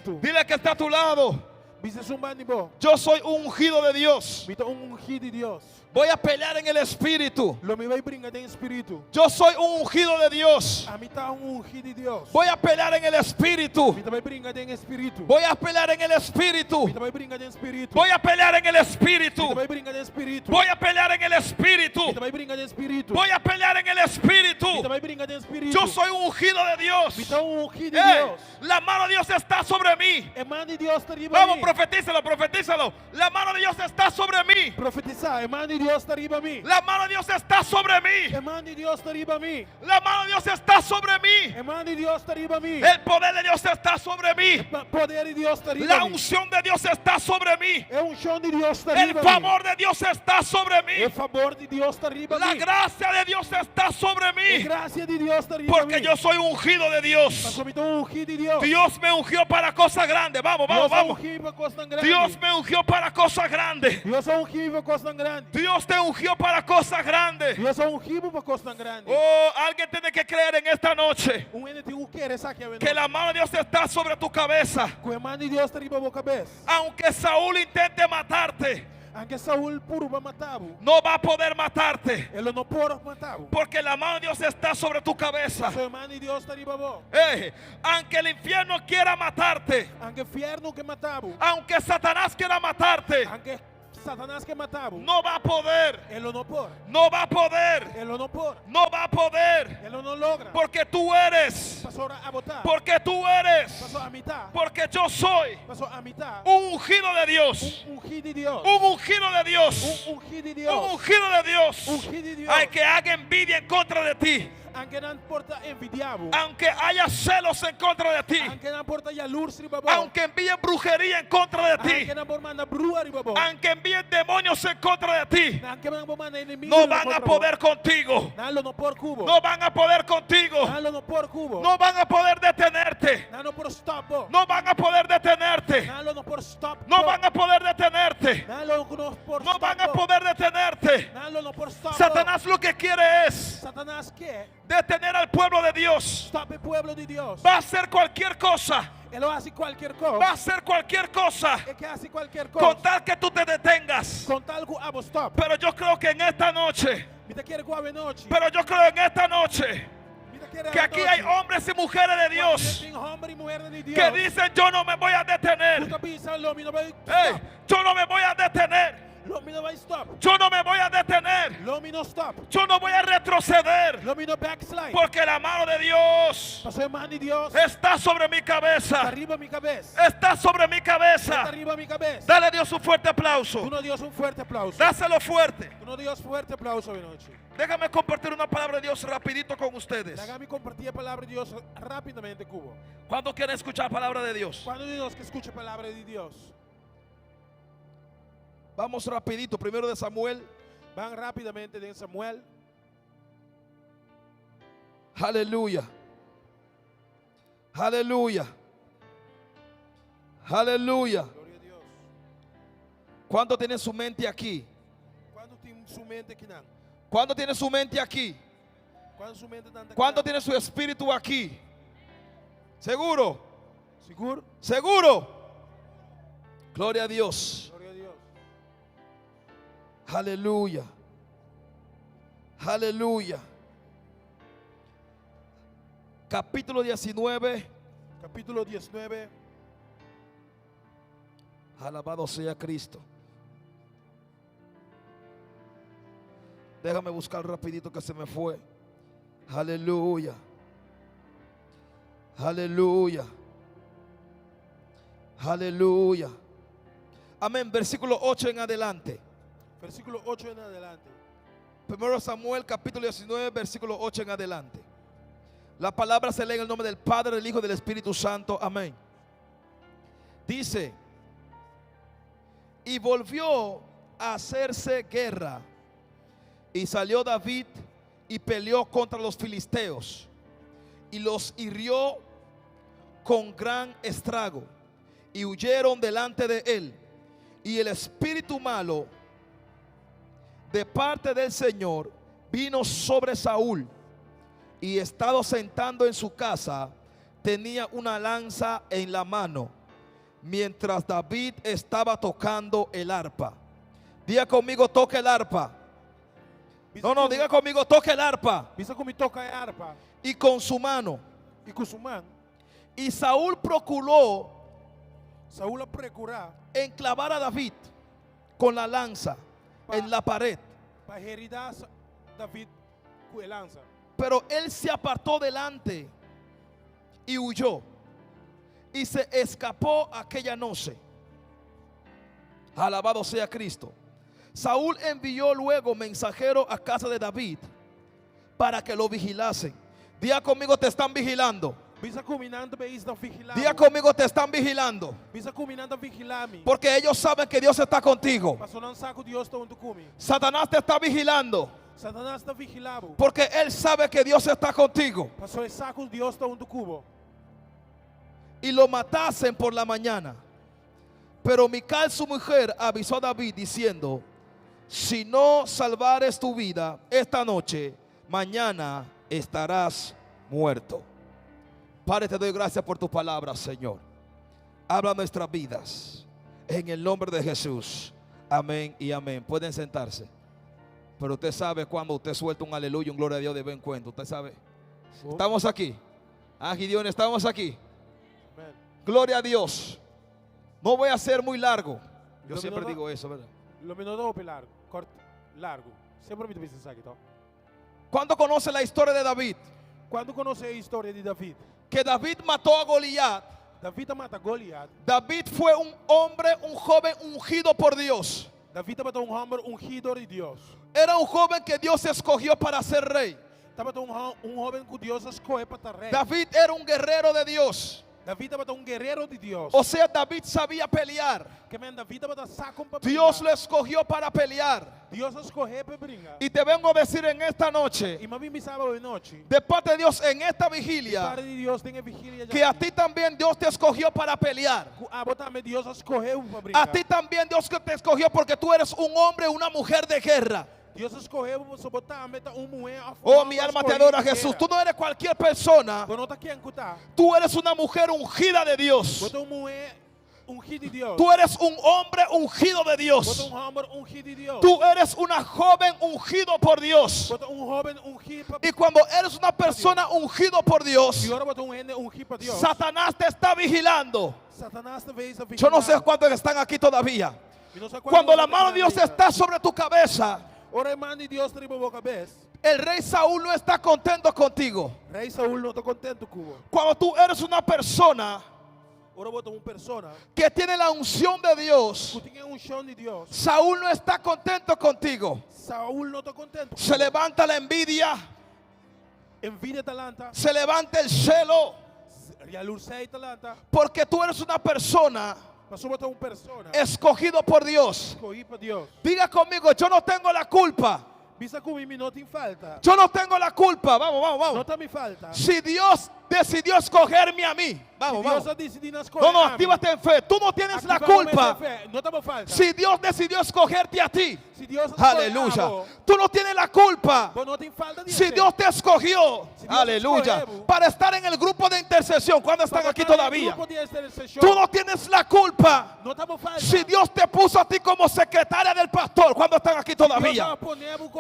espiritu. Dile que está a tu lado. Bisa sumbani mo. Yo soy un ungido de Dios. Bita ungido de Dios. Voy a pelear en el espíritu. Lo me vai brincar em espírito. Yo soy un ungido de Dios. A mim tá ungido de Deus. Voy a pelear en el espíritu. Bita vai brincar em espírito. Voy a pelear en el espíritu. Bita vai brincar em espírito. Voy a pelear en el espíritu. Bita vai brincar em espírito. Voy a pelear en el espíritu. Bita vai brincar em espírito. Voy a pelear en el espíritu. Bita vai brincar em espírito. Yo soy un ungido de Dios. Bita ungido de Hey, Deus. la mano de Dios está sobre mí. É mão de Deus tá riba Vamos, mim. profetízalo, profetízalo. La mano de Dios está sobre mí. Profetizar, é mão de Deus tá riba mim. La mano de Dios está sobre mí. É mão de Deus tá riba mim. La mano de Dios está sobre mí. É mão de Deus tá riba mim. El poder de Dios está sobre mí. Poder de Deus tá riba La mim. unción de Dios está sobre mí. É chão de Deus tá El riba mim. favor de Dios está sobre mí. É favor de Deus tá riba La mim. gracia de Dios está sobre É mí. graça de Deus tá riba Porque mim. yo soy ungido de Dios. Mas como então ungido de Deus. Dios me ungió para cosas grandes. Vamos, vamos, Deus é vamos. ungido para coisa tão grande. Dios me ungió para cosas grandes. Deus é ungido para coisa tão grande. Dios te ungió para cosas grandes. Deus é ungido para coisa tão grande. Oh, alguien tiene que creer en esta noche Ene tem querer essa aqui a que la mano de Dios está sobre tu cabeza. Com a mão de Deus tá riba boca cabeça. Aunque Saúl intente matarte, Aunque Saúl puro vai matar, no va a poder matarte. ele não pode matar. Porque la mano de Dios está sobre tu cabeza. Sua mão de Deus tá riba bo. Aunque el infierno quiera matarte, Aunque inferno que matar, aunque Satanás quiera matarte, aunque Satanás que matar, no va a poder. ele não pode. No va a poder. Ele não pode. No va a poder. Ele não logra. Porque tú eres. Passou a botar. Porque tú eres. Passou a mitad. Porque yo soy Passou a mitad. un ungido de Dios. Ungido de Deus. Un ungido de Dios. Ungido de Un Deus. ungido de Dios. Ungido de Deus. Hay que haga envidia en contra de ti. Aunque não importa envidiado. Aunque haya celos en contra de ti. Aunque não importa luz riba bo. Aunque envíen brujería en contra de ti. Aunque não por manda brua riba bo. Aunque envíen demonios en contra de ti. Aunque não por manda inimigo. No van a poder contigo. Nalo no por cubo. No van a poder contigo. Nalo no por cubo. No van a poder detenerte. Nalo por stop bo. No van a poder detenerte. Nalo no por stop. No van a poder detenerte. Nalo no por No stop. van a poder detenerte. Nalo no por stop. Satanás lo que quiere es Satanás quer detener al pueblo de Dios. stop o pueblo de Deus. Va a hacer cualquier cosa. Ele hace qualquer coisa. Va a hacer cualquier cosa. Ele quer hacer qualquer Con coisa. tal que tú te detengas. Com tal que abo stop. Pero yo creo que en esta noche, Me te quer guave noite. pero yo creo en esta noche, Me te quer que aquí hay hombres y mujeres de Dios Tem homem e mulher de Deus. que dicen: yo no me voy a detener. Nunca pensa lomi não vai Hey, stop. yo no me voy a detener. Lomi não vai stop. Yo no me voy a detener. Lomi não stop. Yo no voy a retroceder. Lomi não backslide. Porque la mano de Dios Passou a mão de Deus. está sobre mi Está cabeza. arriba minha cabeça. Está sobre mi Está cabeza. arriba minha cabeça. Dale a Dios un fuerte aplauso. Tu não Deus fuerte aplauso. Dáselo fuerte. Tu não Deus fuerte aplauso hoje noite. Déjame compartir una palabra de Dios rapidito con ustedes. Déjame compartir a palavra de Deus rapidamente, Cubo. ¿Cuándo quieren escuchar palabra de Dios? Quando Deus que escute a palavra de Deus. Vamos rapidito. Primero de Samuel. Van rapidamente de Samuel. Aleluya. Aleluya. Aleluya. Glória a Deus. ¿Cuánto tiene su mente aquí? Quando tem sua mente aqui não. ¿Cuánto tiene su mente aquí? Quando sua mente tanta ¿Cuánto tiene su espíritu aquí? ¿Seguro? seguro? ¿Seguro? Gloria a Dios. Glória a Deus. Aleluya. Aleluya. Capítulo 19. Capítulo 19. Alabado sea Cristo. Déjame buscar rapidito que se me fue. Aleluya. Aleluya. Aleluya. Amén. Versículo 8 en adelante. Versículo 8 en adelante. Primero Samuel capítulo 19 versículo 8 en adelante. La palabra se lee en el nombre del Padre, del Hijo y del Espíritu Santo. Amén. Dice: y volvió a hacerse guerra, y salió David y peleó contra los filisteos y los hirió con gran estrago, y huyeron delante de él. Y el espíritu malo de parte del Señor vino sobre Saúl, y estado sentando en su casa tenía una lanza en la mano. mientras David estaba tocando el arpa. Diga conmigo, toca el arpa. No, diga conmigo, toca el arpa. Bisa kumi toca a harpa. Y con su mano. E com sua mão, Y Saúl procuró Saúl a procurar enclavar a David con la lanza en la pared. para heridar David com a lança. Pero él se apartó delante y huyó. Y se escapó aquella noche. Alabado sea Cristo. Saúl envió luego mensajero a casa de David para que lo vigilasen. Diga conmigo, te están vigilando. Bisa combinando bem estão vigilando. Diga conmigo, te están vigilando. Bisa combinando vigilar-me. Porque ellos saben que Dios está contigo. Passou não saco Deus está onde come. Satanás te está vigilando Satanás está vigilado. porque él sabe que Dios está contigo. Passou é saco Deus está onde cubo. Y lo matasen por la mañana. Pero Mical, su mujer, avisó a David diciendo: si no salvares tu vida esta noche, mañana estarás muerto. Padre, te doy gracias por tu palabra, Señor. Habla nuestras vidas en el nombre de Jesús. Amén y amén. Pueden sentarse. Pero usted sabe cuando usted suelta un aleluya, un gloria a Dios de buen cuento. Usted sabe. Estamos aquí. Ah, Gideón, estamos aquí. Amém. Gloria a Dios. No voy a ser muy largo. Yo Lo siempre minuto- digo eso, ¿verdad? Lo minuto largo, corto, largo. Sempre me difícil aqui, então. ¿Cuánto conoce la historia de David? Quando conhece a história de David, Que David mató a Goliat. David mata Goliat. David fue un hombre, un joven ungido por Dios. David mata homem ungido de Deus. Era un joven que Dios escogió para ser rey. Mata homem que Deus escolhe para estar rei. David era un guerrero de Dios. David mata guerreiro de Deus. O sea, David sabía pelear. Que man, David mata saco para Dios lo escogió para pelear. Deus escolhe para brincar. Y te vengo a decir en esta noche, E mami me sábado de noite. de parte de Dios en esta De vigilia, parte de Deus tem a vigília. que a ti también Dios te escogió para pelear. A botar-me Deus escolheu para brincar. A ti también Dios que te escogió porque tú eres un hombre, una mujer de guerra. Deus escolheu para botar-me mulher. Oh, mi alma te adora, Jesús. Tú no eres cualquier persona. Quando está aqui a escutar. Tú eres una mujer ungida de Dios. Bota mulher ungido de Deus. Tú eres un hombre ungido de Bota Dios. homem ungido de Deus. Tú eres una joven ungido por Dios. Bota jovem ungido para Y cuando eres una persona ungido por Dios, E agora bota rende ungido para Deus. Satanás te está vigilando. Satanás talvez a Yo no sé cuántos están aquí todavía. Cuando la mano de Dios está sobre tu cabeza, Ora, irmão de Deus tem boa cabeça. el rey Saúl no está contento contigo. Rei Saúl não está contente com o. Cuando tú eres una persona Ora, bota persona que tiene la unción de Dios, que tinha chão de Deus. Saúl no está contento contigo. Saúl não está contente. Se levanta la envidia, Envidia talanta. se levanta el celo, Realucei talanta. porque tú eres una persona Mas bota persona. escogido por Dios. Escolhi para Deus. Diga conmigo, yo no tengo la culpa. Visa comigo, não tem falta. Yo no tengo la culpa. Vamos, vamos, Não vamos. tá me falta. Si Dios decidió escogerme a mí, vamos, Deus vamos. decidiu nas No, no, coisas. actívate en fe. Tú no tienes la culpa. Não tá me falta. Si Dios decidió escogerte a ti, Se Deus escolhe, aleluya. Tú no tienes la culpa. Não tem falta de Si Dios te escogió, Si Dios aleluya, escogió, para estar en el grupo de intercesión, cuando están aquí todavía, Tú tú no tienes la culpa. não tá me falta. Si Dios te puso a ti como secretaria del pastor, cuando están aquí todavía,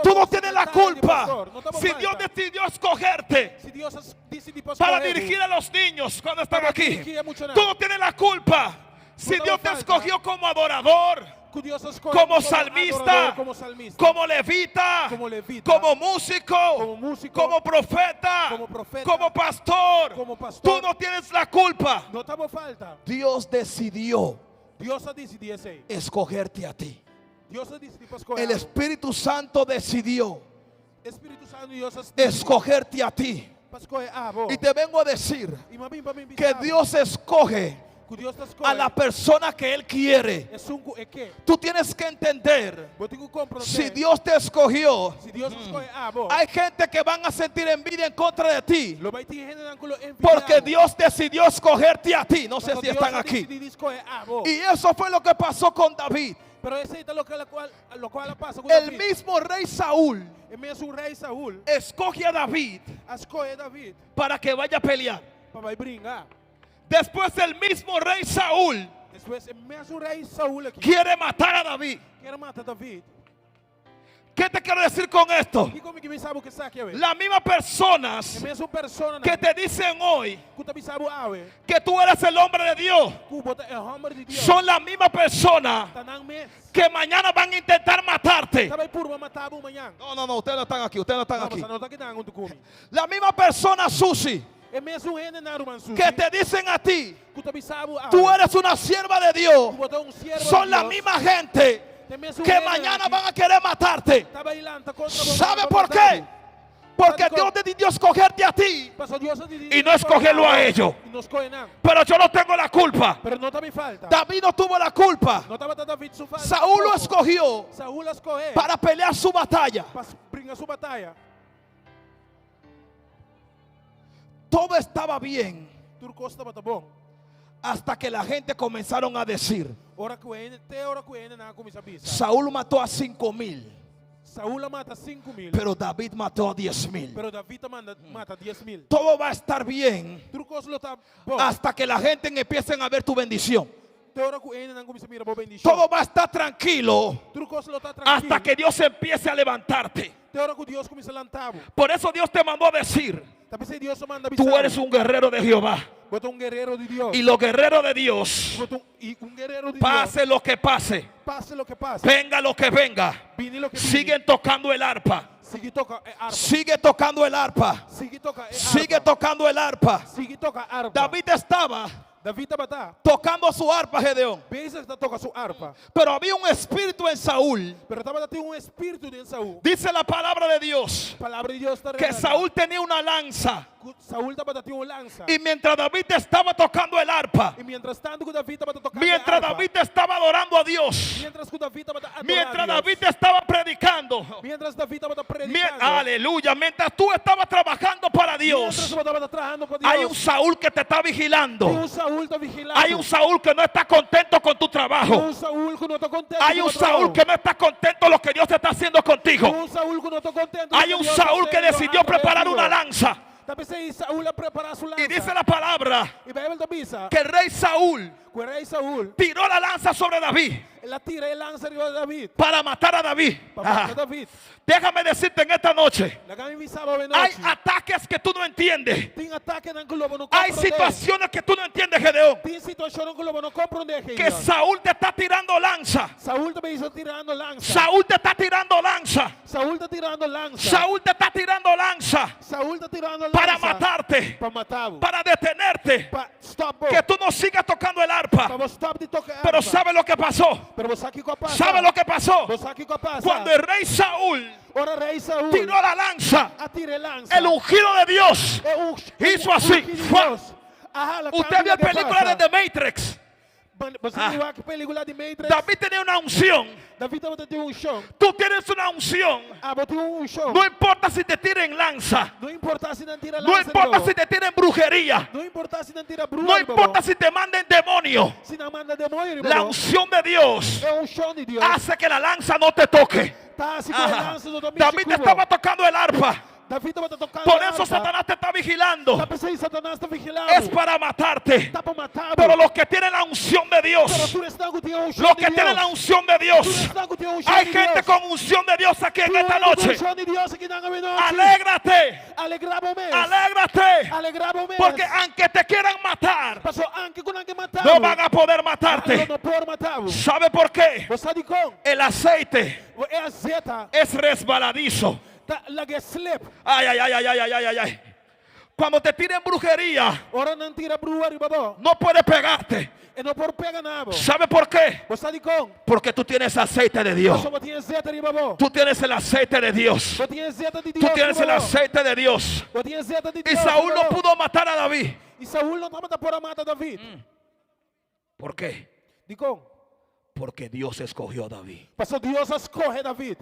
tú no tienes la culpa. Si Dios decidió escogerte Se Deus decidiu para dirigir a los niños cuando están Para aquí, dirigir a muchos tú no tienes la culpa. Si No Dios me te falta. escogió como adorador, como salmista, como salmista, como levita, Como levita, como músico, como músico, como profeta, como profeta, como pastor, como pastor. tú no tienes la culpa. não tá me falta. Dios decidió Deus decidiu esse. escogerte a ti. Deus decidiu para escolher. El Espíritu Santo decidió Espírito Santo Deus escogerte a ti. para escolher. Ah, bom. Y te vengo a decir E mami, que Dios escoge que Deus tá a la persona que Él quiere. é que Tú tienes que entender, eu tenho que compreender. si Dios te escogió, Se Deus escolhe, ah, bom. hay gente que van a sentir envidia en contra de ti, Lo vai ter gente envidiado. porque Dios decidió escogerte a ti. No sé Pero si Deus están aquí. decidiu escolher, ah, bom. Y eso fue lo que pasó con David. Pero ese es lo cual pasa con El David. mismo rey Saúl El mesmo rei Saúl escoge a David escolhe David para que vaya a pelear. para vai brincar. Después el mismo rey Saúl Después, el mesmo rei Saúl aqui quiere matar a David. quer matar David. ¿Qué te quiero decir con esto? E como que me sabe o que sabe, velho? Las mismas personas A mesma persona que te dicen hoy que também sabe ave, que tú eres el hombre de Dios que bota é homem de Deus. son las mismas personas Tá não mes. que mañana van a intentar matarte. Tá bem por matar o manhã. No, ustedes no están aquí, ustedes no están Não, aquí. mas não tá aqui não, tu come. La misma persona, Susi, É mesmo ene na romansu. que te dicen a ti, Que também sabe ave. tú eres una sierva de Dios, Que bota siervo son de la Deus. misma gente Tem mesmo que ene mañana aqui. van a querer matarte. Tá bailando contra você. ¿Sabe por qué? Porque Dios decidió escogerte a ti Pastor Dios y no escogerlo a ellos. E não escolhe não. Pero yo no tengo la culpa. Pero não também falta. David no tuvo la culpa. Não estava David su falta. Saúl lo escogió Saúl escolheu para pelear su batalla. para brincar sua batalha. Todo estaba bien Tudo estava tá bom. hasta que la gente comenzaron a decir, Ora que ele, até hora que ele não começa a pensar. Saúl mató a 5,000, Saúl mata 5,000. pero David mató a 10,000. Pero David mata 10,000. Todo va a estar bien Tudo coisa está bom. hasta que la gente empiecen a ver tu bendición. Até hora que ele não começa a mirar boa bendição. Todo va a estar tranquilo Tudo coisa está tranquilo. hasta que Dios empiece a levantarte. Até hora que Deus começa a lançar. Por eso Dios te mandó a decir, Também se Deus manda tú eres un guerrero de Jehová. Bota guerreiro de Deus. Y los guerreros de Dios, Bota guerreiro de Deus. pase lo que pase, Pase lo que pase. venga lo que venga, Vini lo que siguen tocando el arpa. Sigue toca arpa. Sigue tocando el arpa. Sigue toca arpa. Sigue tocando el arpa. Sigue toca arpa. David estaba David estava tocando su arpa, Gedeón. pensa que toca sua harpa. Pero había un espíritu en Saúl. Pero estava tendo espírito de Saúl. Dice la palabra de Dios Palavra de Deus está que Saúl tenía una lanza. Saúl estava tendo lança. Y mientras David estaba tocando el arpa, E mientras tanto que David estava tocando mientras harpa. David estaba adorando a Dios, Mientras que David estava adorando mientras a Deus. David estaba predicando, Mientras David estava predicando. aleluya, mientras tú estabas trabajando para Mientras Dios, estava trabajando para Deus. hay un Saúl que te está Tem vigilando. Saúl está vigilando. Hay un Saúl que no está contento con tu Tem trabajo. Saúl que não está contente. Hay com un o trabalho. Saúl que no está contento con lo que Dios está haciendo Tem contigo. Saúl que não está contente. Hay un Saúl que decidió preparar una lanza. Também sei Saúl a preparar sua lança. Y dice la palabra E vai ele também que el rey Saúl o rei Saúl, tiró la lanza sobre David ela tira e lança arriba de David. para matar a David. Para Ajá. matar David. Déjame decirte en esta noche, La gana mi sábado de hay noche. ataques que tú no entiendes. Tem ataque no globo, no Hay comprende. situaciones que tú no entiendes, Gedeón. Tem situação no globo, no comprende. Que Saúl te está tirando lanza. Saúl também está tirando lança. Saúl te está tirando lanza. Saúl está tirando lança. Saúl te está tirando lanza Saúl está tirando lança. para matarte, Para matá-lo. para detenerte. Para stop. Que tú no sigas tocando el arpa. Para stop de tocar. Pero ¿sabe lo que pasó? Pero você aqui com a paz. ¿Sabe lo que pasó? Você aqui com a paz. Cuando el rey Saúl Ora rei Saúl. tiró la lanza, Atire lança. el ungido de Dios É um hizo así. ¡Fua! Ahá, Usted vio la película de The Matrix. Você viu a película de Matrix? David tenía una unción. David estava tendo chão. Tú tienes una unción. Ah, botou chão. No importa si te tiren lanza. Não importa se não tira lança. No importa si te tiren brujería. Não importa se não tira bruxa. No importa si te manden demonio. Se não manda demônio. La unción de Dios É chão de Deus. hace que la lanza no te toque. Tá, assim com a Ajá. lança do domingo. David estaba tocando el arpa. David estava tocando. Por eso Satanás te está vigilando. Tá pensando Satanás está vigilando. Es para matarte. Tá para matar. Pero los que tienen la unción de Pero Dios, tú estás con Dios. los que tienen la unción de Dios, hay gente con unción de Dios aquí en esta noche. Alégrate, Alegramos-me. alégrate, Alegramos-me. porque aunque te quieran matar, Passou anche con anche matar. no van a poder matarte. Não pode matar. ¿Sabe por qué? Você sabe como? El aceite É a zeta. es resbaladizo. La que slip. Ay, ay, ay, ay, ay, ay, ay, ay. Cuando te tiren brujería, Ora não tira brua riba. no puedes pegarte. E não pode pegar nada. ¿Sabe por qué? Você sabe como? Porque tú tienes aceite de Dios. Você tinha zeta riba. Tú tienes el aceite de Dios. Você tinha zeta de Tú Deus. tienes el aceite de Dios. Você tinha zeta de Y Deus. Saúl no pudo matar a David. E Saúl não estava por matar David. ¿Por qué? De como? Porque Dios escogió a David. Passou Deus escorre David.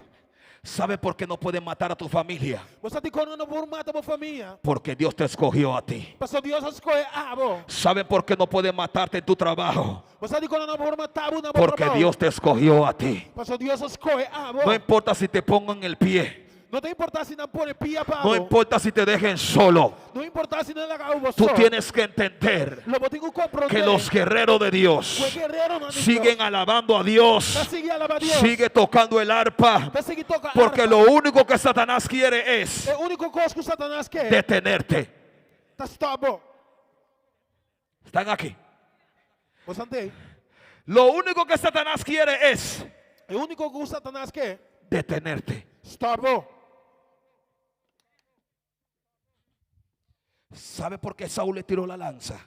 ¿Sabe por qué no pueden matar a tu familia? Você sabe como não pode matar a família? Porque Dios te escogió a ti. Passou Deus escorre abo. ¿Sabe por qué no pueden matarte en tu trabajo? Você sabe como não pode matar na Porque Dios te escogió a ti. Passou Deus escorre abo. No importa si te pongo en el pie. Não tem importar se não pôr pia para No importa si te dejen solo. Não importa se não legal você. Tú tienes que entender Lobo tenho que compreender que los guerreros de o Dios guerreiro não siguen alabando a Dios. Tá seguir alabar Deus. Sigue tocando el arpa. Tá seguir tocar Porque arpa. lo único que Satanás quiere es É o único coisa que o Satanás quer. detenerte. Tá stop. ¿Están aquí? Você entende? Lo único que Satanás quiere es É o único que o Satanás quer. detenerte. Stop. ¿Sabe por qué Saúl le tiró la lanza?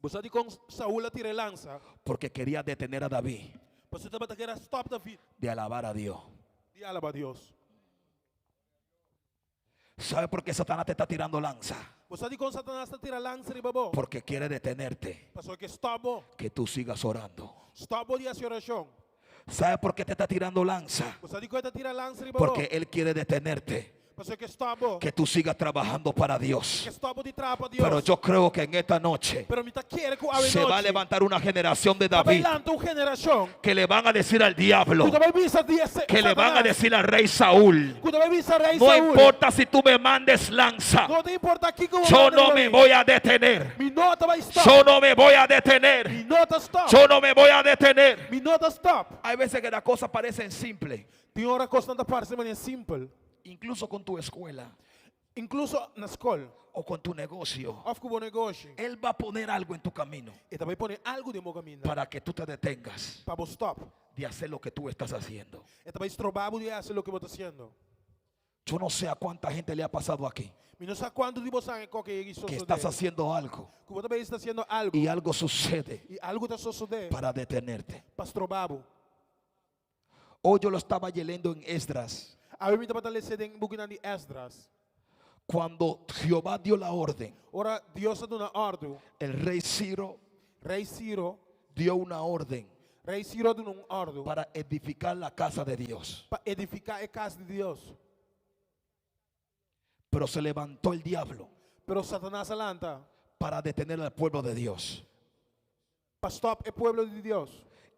Você sabe como Saúl tira lança? Porque quería detener a David Você também quer stop David. de alabar a Dios. De alabar Deus. ¿Sabe por qué Satanás te está tirando lanza? Você sabe como Satanás tira lança de babo? Porque quiere detenerte, Pessoa que stop. que tú sigas orando. Stop de oração. ¿Sabe por qué te está tirando lanza? Você sabe como tira lança de babo? Porque él quiere detenerte, Pessoa que stop. que tú sigas trabajando para Dios. Que stop de trapa Deus. Pero yo creo que en esta noche Pero me tá querendo que se va a levantar una generación de David. David Uma geração. que le van a decir al diablo, Que vai vir que le van a decir al rey Saúl: Que vai vir rei no Saúl. importa si tú me mandes lanza, Não te importa aqui que yo no me voy a detener. Mi nota vai stop. Yo no me voy a detener. Mi nota stop. Yo no me voy a detener. Mi nota stop. Hay veces que las cosas parecen simples, Tem hora que não parece maneira simples. incluso con tu escuela Incluso na escola. o con tu negocio. Of com o negócio. Él va a poner algo en tu camino E também põe algo de meu caminho. para que tú te detengas Para você stop. de hacer lo que tú estás haciendo. E também estrobar de fazer o que você está fazendo. Yo no sé a cuánta gente le ha pasado aquí E não sei quanto de você qualquer isso que estás haciendo algo Que você também está fazendo algo. y algo sucede E algo está sucedendo. para detenerte. Para estrobar. Hoy yo lo estaba leyendo en Esdras, A mim estava lendo em Bugina de Esdras. cuando Jehová dio la orden. Ora, Deus deu uma ordem. El rey Ciro Rei Ciro. dio una orden Rei Ciro deu uma ordem. para edificar la casa de Dios. Para edificar a casa de Deus. Pero se levantó el diablo Pero Satanás alanta. para detener al pueblo de Dios. Para stop o povo de Deus.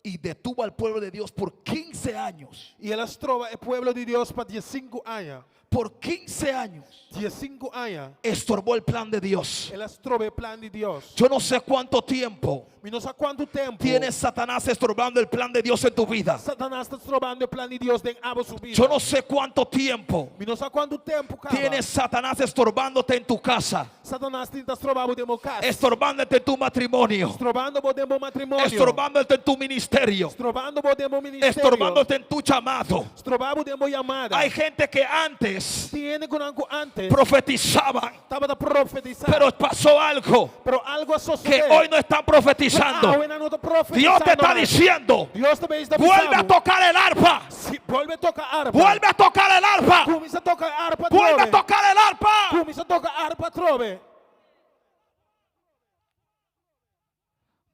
Y detuvo al pueblo de Dios por 15 años. E elas trova o povo de Deus para 15 anos. Por 15 años 15 anos. estorbó el plan de Dios. Elas trova o plano de Deus. Yo no sé cuánto tiempo E não sei quanto tempo. tiene Satanás estorbando el plan de Dios en tu vida. Satanás está trobando o plano de Deus dentro da sua vida. Yo no sé cuánto tiempo E não sei quanto tempo, cara. tiene Satanás estorbándote en tu casa, Satanás tenta trobando o demo casa. estorbándote en tu matrimonio, Estrobando o demo matrimônio. estorbándote en tu ministerio, Estrobando o demo ministério. estorbándote en tu llamado. Estrobando o demo chamada. Hay gente que antes Tiene con algo antes. profetizaban, Estava a profetizar. pero pasó algo Pero algo que sucedeu. hoy no están profetizando. Dios te está diciendo: Deus também está vuelve a avisando. tocar el arpa, Vuelve a tocar harpa. vuelve a tocar el arpa, Começa a tocar harpa. vuelve a trove. tocar el arpa. Começa a tocar harpa. Trove.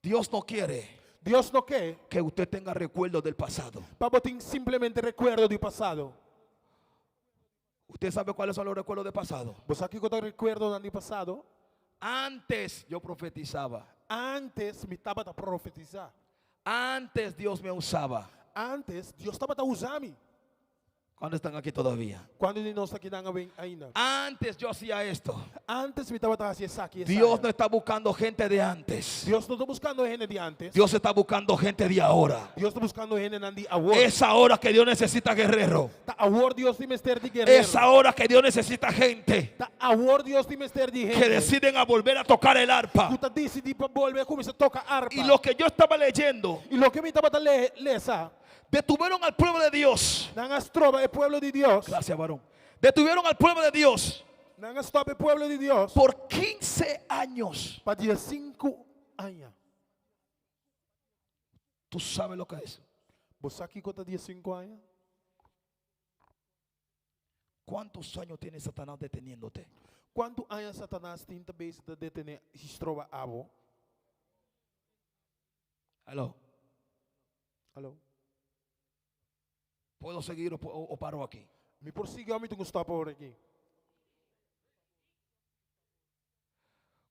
Dios no quiere Deus não quer que usted tenga recuerdos del pasado. para botar simplesmente recuerdo do passado. ¿Usted sabe cuáles son los recuerdos del pasado? Você aqui conta recuerdo do ano passado? Antes yo profetizaba, Antes me estava a profetizar. antes Dios me usaba. Antes Deus estava a usar-me. ¿Cuándo están aquí todavía? Quando ele não está aqui ainda. Antes yo hacía esto. Antes me estava a fazer isso aqui. Dios no está buscando gente de antes. Deus não está buscando gente de antes. Dios está buscando gente de ahora. Deus está buscando gente de agora. Es ahora que Dios necesita guerrero. Agora Deus tem mestre de guerreiro. Es ahora que Dios necesita gente Agora Deus tem mestre de gente. que deciden a volver a tocar el arpa. Puta decidi para volver a começar a tocar harpa. Y lo que yo estaba leyendo, E lo que me estava a ler, detuvieron al pueblo de Dios. não estrova o povo de Deus. Gracias, varón. Detuvieron al pueblo de Dios Não stop o povo de Deus. por 15 años. Para 15 anos. ¿Tú sabes lo que es? Você aqui conta 15 anos? ¿Cuántos años tiene Satanás deteniéndote? Quanto anos Satanás tenta bezig de detener estrova abo? Aló. Hallo? ¿Puedo seguir o paro aquí? Me prossiga, me tenho stop por aqui.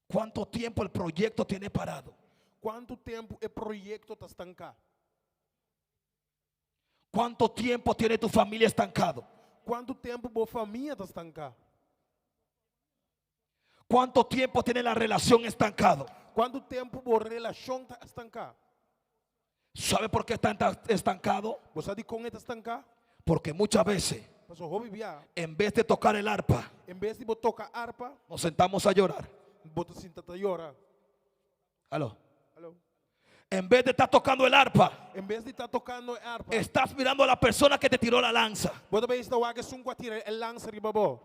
¿Cuánto tiempo el proyecto tiene parado? Quanto tempo o projeto está estancado? ¿Cuánto tiempo tiene tu familia estancado? Quanto tempo boa família está estancada? ¿Cuánto tiempo tiene la relación estancado? Quanto tempo boa relação está estancada? ¿Sabe por qué está estancado? Você sabe como está estancada? Porque muchas veces, Mas o hobby via, en vez de tocar el arpa, em vez de botar tocar harpa, nos sentamos a llorar. bota sinta a llorar. Aló. Alô? En vez de estar tocando el arpa, Em vez de estar tocando harpa, estás mirando a la persona que te tiró la lanza. bota bem está o águia sunco a tirar el lança riba bo.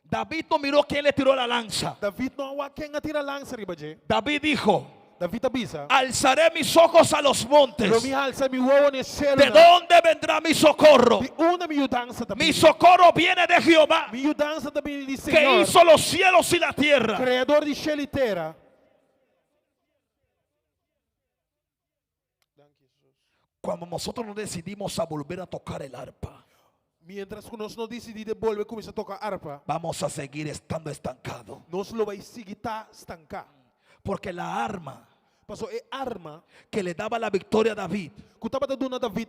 David no miró quién le tiró la lanza. David não há quem atira lança riba je. David dijo: David avisa. alzaré mis ojos a los montes. Eu me alça mi uovo nel cielo. ¿De dónde vendrá mi socorro? De una mi dança também. Mi socorro viene de Jehová, Mi dança também de que Senhor. hizo los cielos y la tierra. Criador de cielo e terra. Cuando nosotros nos decidimos a volver a tocar el arpa, Mientras que nós não decidimos volver a começar a tocar harpa, vamos a seguir estando estancados. nós lo vai seguir estancar. Porque la arma Passou é arma que le daba la victoria a David que estava dando a David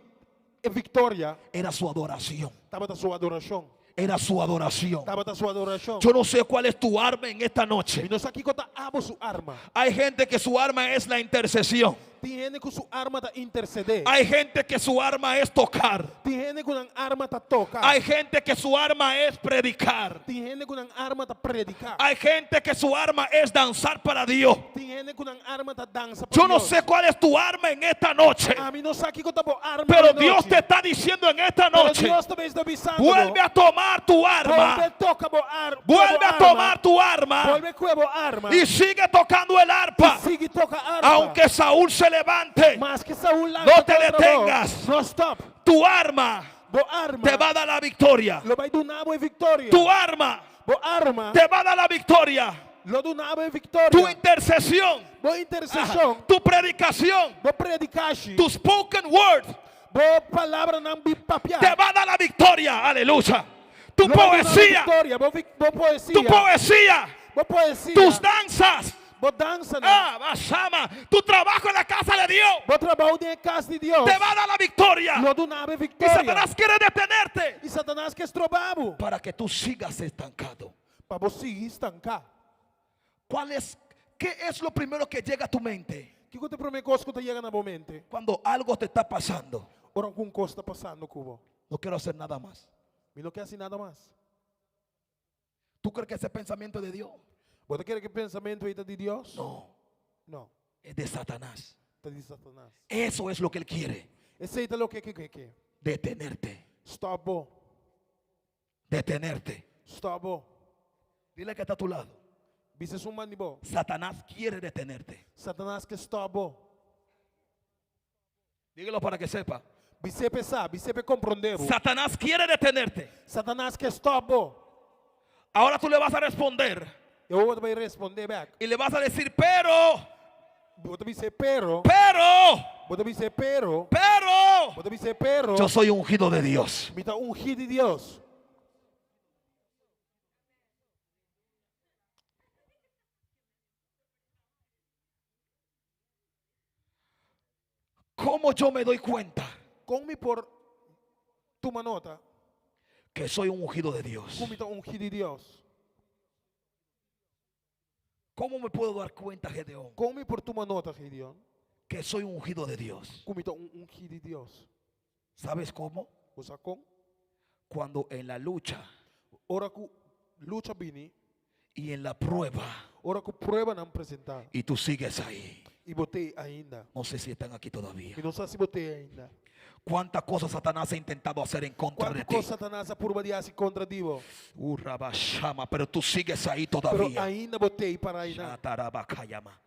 é vitória, era su adoración. estava da sua adoração. Era su adoración. Estava da sua adoração. Yo no sé cuál es tu arma en esta E noche. nós aqui conta abo sua arma. Hay gente que su arma es la intercesión. Tem gente que sua arma está interceder. Hay gente que su arma es tocar. Tem gente que uma arma está tocar. Hay gente que su arma es predicar. Tem gente que uma arma está predicar. Hay gente que su arma es danzar para Dios. Tem gente que uma arma está dança para Yo no Deus. sé cuál es tu arma en esta noche, A mim não sabe que conta arma. pero de Dios noite. te está diciendo en esta Pero noche: Deus também está avisando. vuelve a tomar tu Vuelve arma, toca bo ar. vuelve a tomar tu arma Vuelve cuevo arma. y sigue tocando el arpa. Sigue toca arma. Aunque Saúl se levante, Mas que Saúl no te detengas. No stop. tu arma Bo arma. te va a dar la victoria. Lo vai do nabo é vitória. Tu arma Bo arma. te va a dar la victoria. Lo do nabo é vitória. Tu intercesión, Bo intercessão. tu predicación, Bo predicache. tu spoken word Bo palavra não bi papiar. te va a dar la victoria. Aleluya. Tu Lo vai dar poesía, Vitória. Bo poesia. tu poesía, Bo poesia. tus danzas. Bo dança. Basama, tu trabajo en la casa de Dios Bo trabalho de casa de Deus. te va a dar la victoria. Lo do nabo é Y vitória. Satanás quiere detenerte E Satanás quer estrobabo. para que tú sigas estancado. Para você estancar. ¿Qué es lo primero que llega a tu mente Que eu te prometo coisa que te chega na mente. cuando algo te está pasando? Ora alguma coisa está passando, Cubo. No quiero hacer nada más. Me não quer assim nada mais. ¿Tú crees que ese pensamiento es de Dios? Você quer que o pensamento é de Deus? No, Não. es de Satanás. Está de Satanás. Eso es lo que él quiere, Esse é o que. detenerte, Stop bom. detenerte. Stop bom. Dile que está a tu lado. Você é man de bom. Satanás quiere detenerte. Satanás quer stop bom. Dígalo para que sepa. Você pensar, você compreender. Satanás quiere detenerte. Satanás quer stop bom. Ahora tú le vas a responder Eu vou também responder back. y le vas a decir, pero, Vou também dizer pero. Vou também dizer pero. Vou também dizer pero. yo soy ungido de Dios. Me está ungido de Deus. ¿Cómo yo me doy cuenta Come por tu manota. que soy un ungido de Dios? Como está ungido de Deus. ¿Cómo me puedo dar cuenta, Gedeón, Come por tu manota, Gideon. que soy un ungido de Dios? Como está ungido de Deus. ¿Sabes cómo? O sacou. Cuando en la lucha Ora que luta bini. y en la prueba Ora que prueba não apresentar. y tú sigues ahí. E botei ainda. No sé si están aquí todavía. E não sei se botei ainda. ¿Cuántas cosas Satanás ha intentado hacer en contra de Quanto ti? coisa Satanás a purba de assim contra Divo. Rabashama, pero tú sigues ahí Pero todavía. ainda botei para ainda. Shatarabakayama.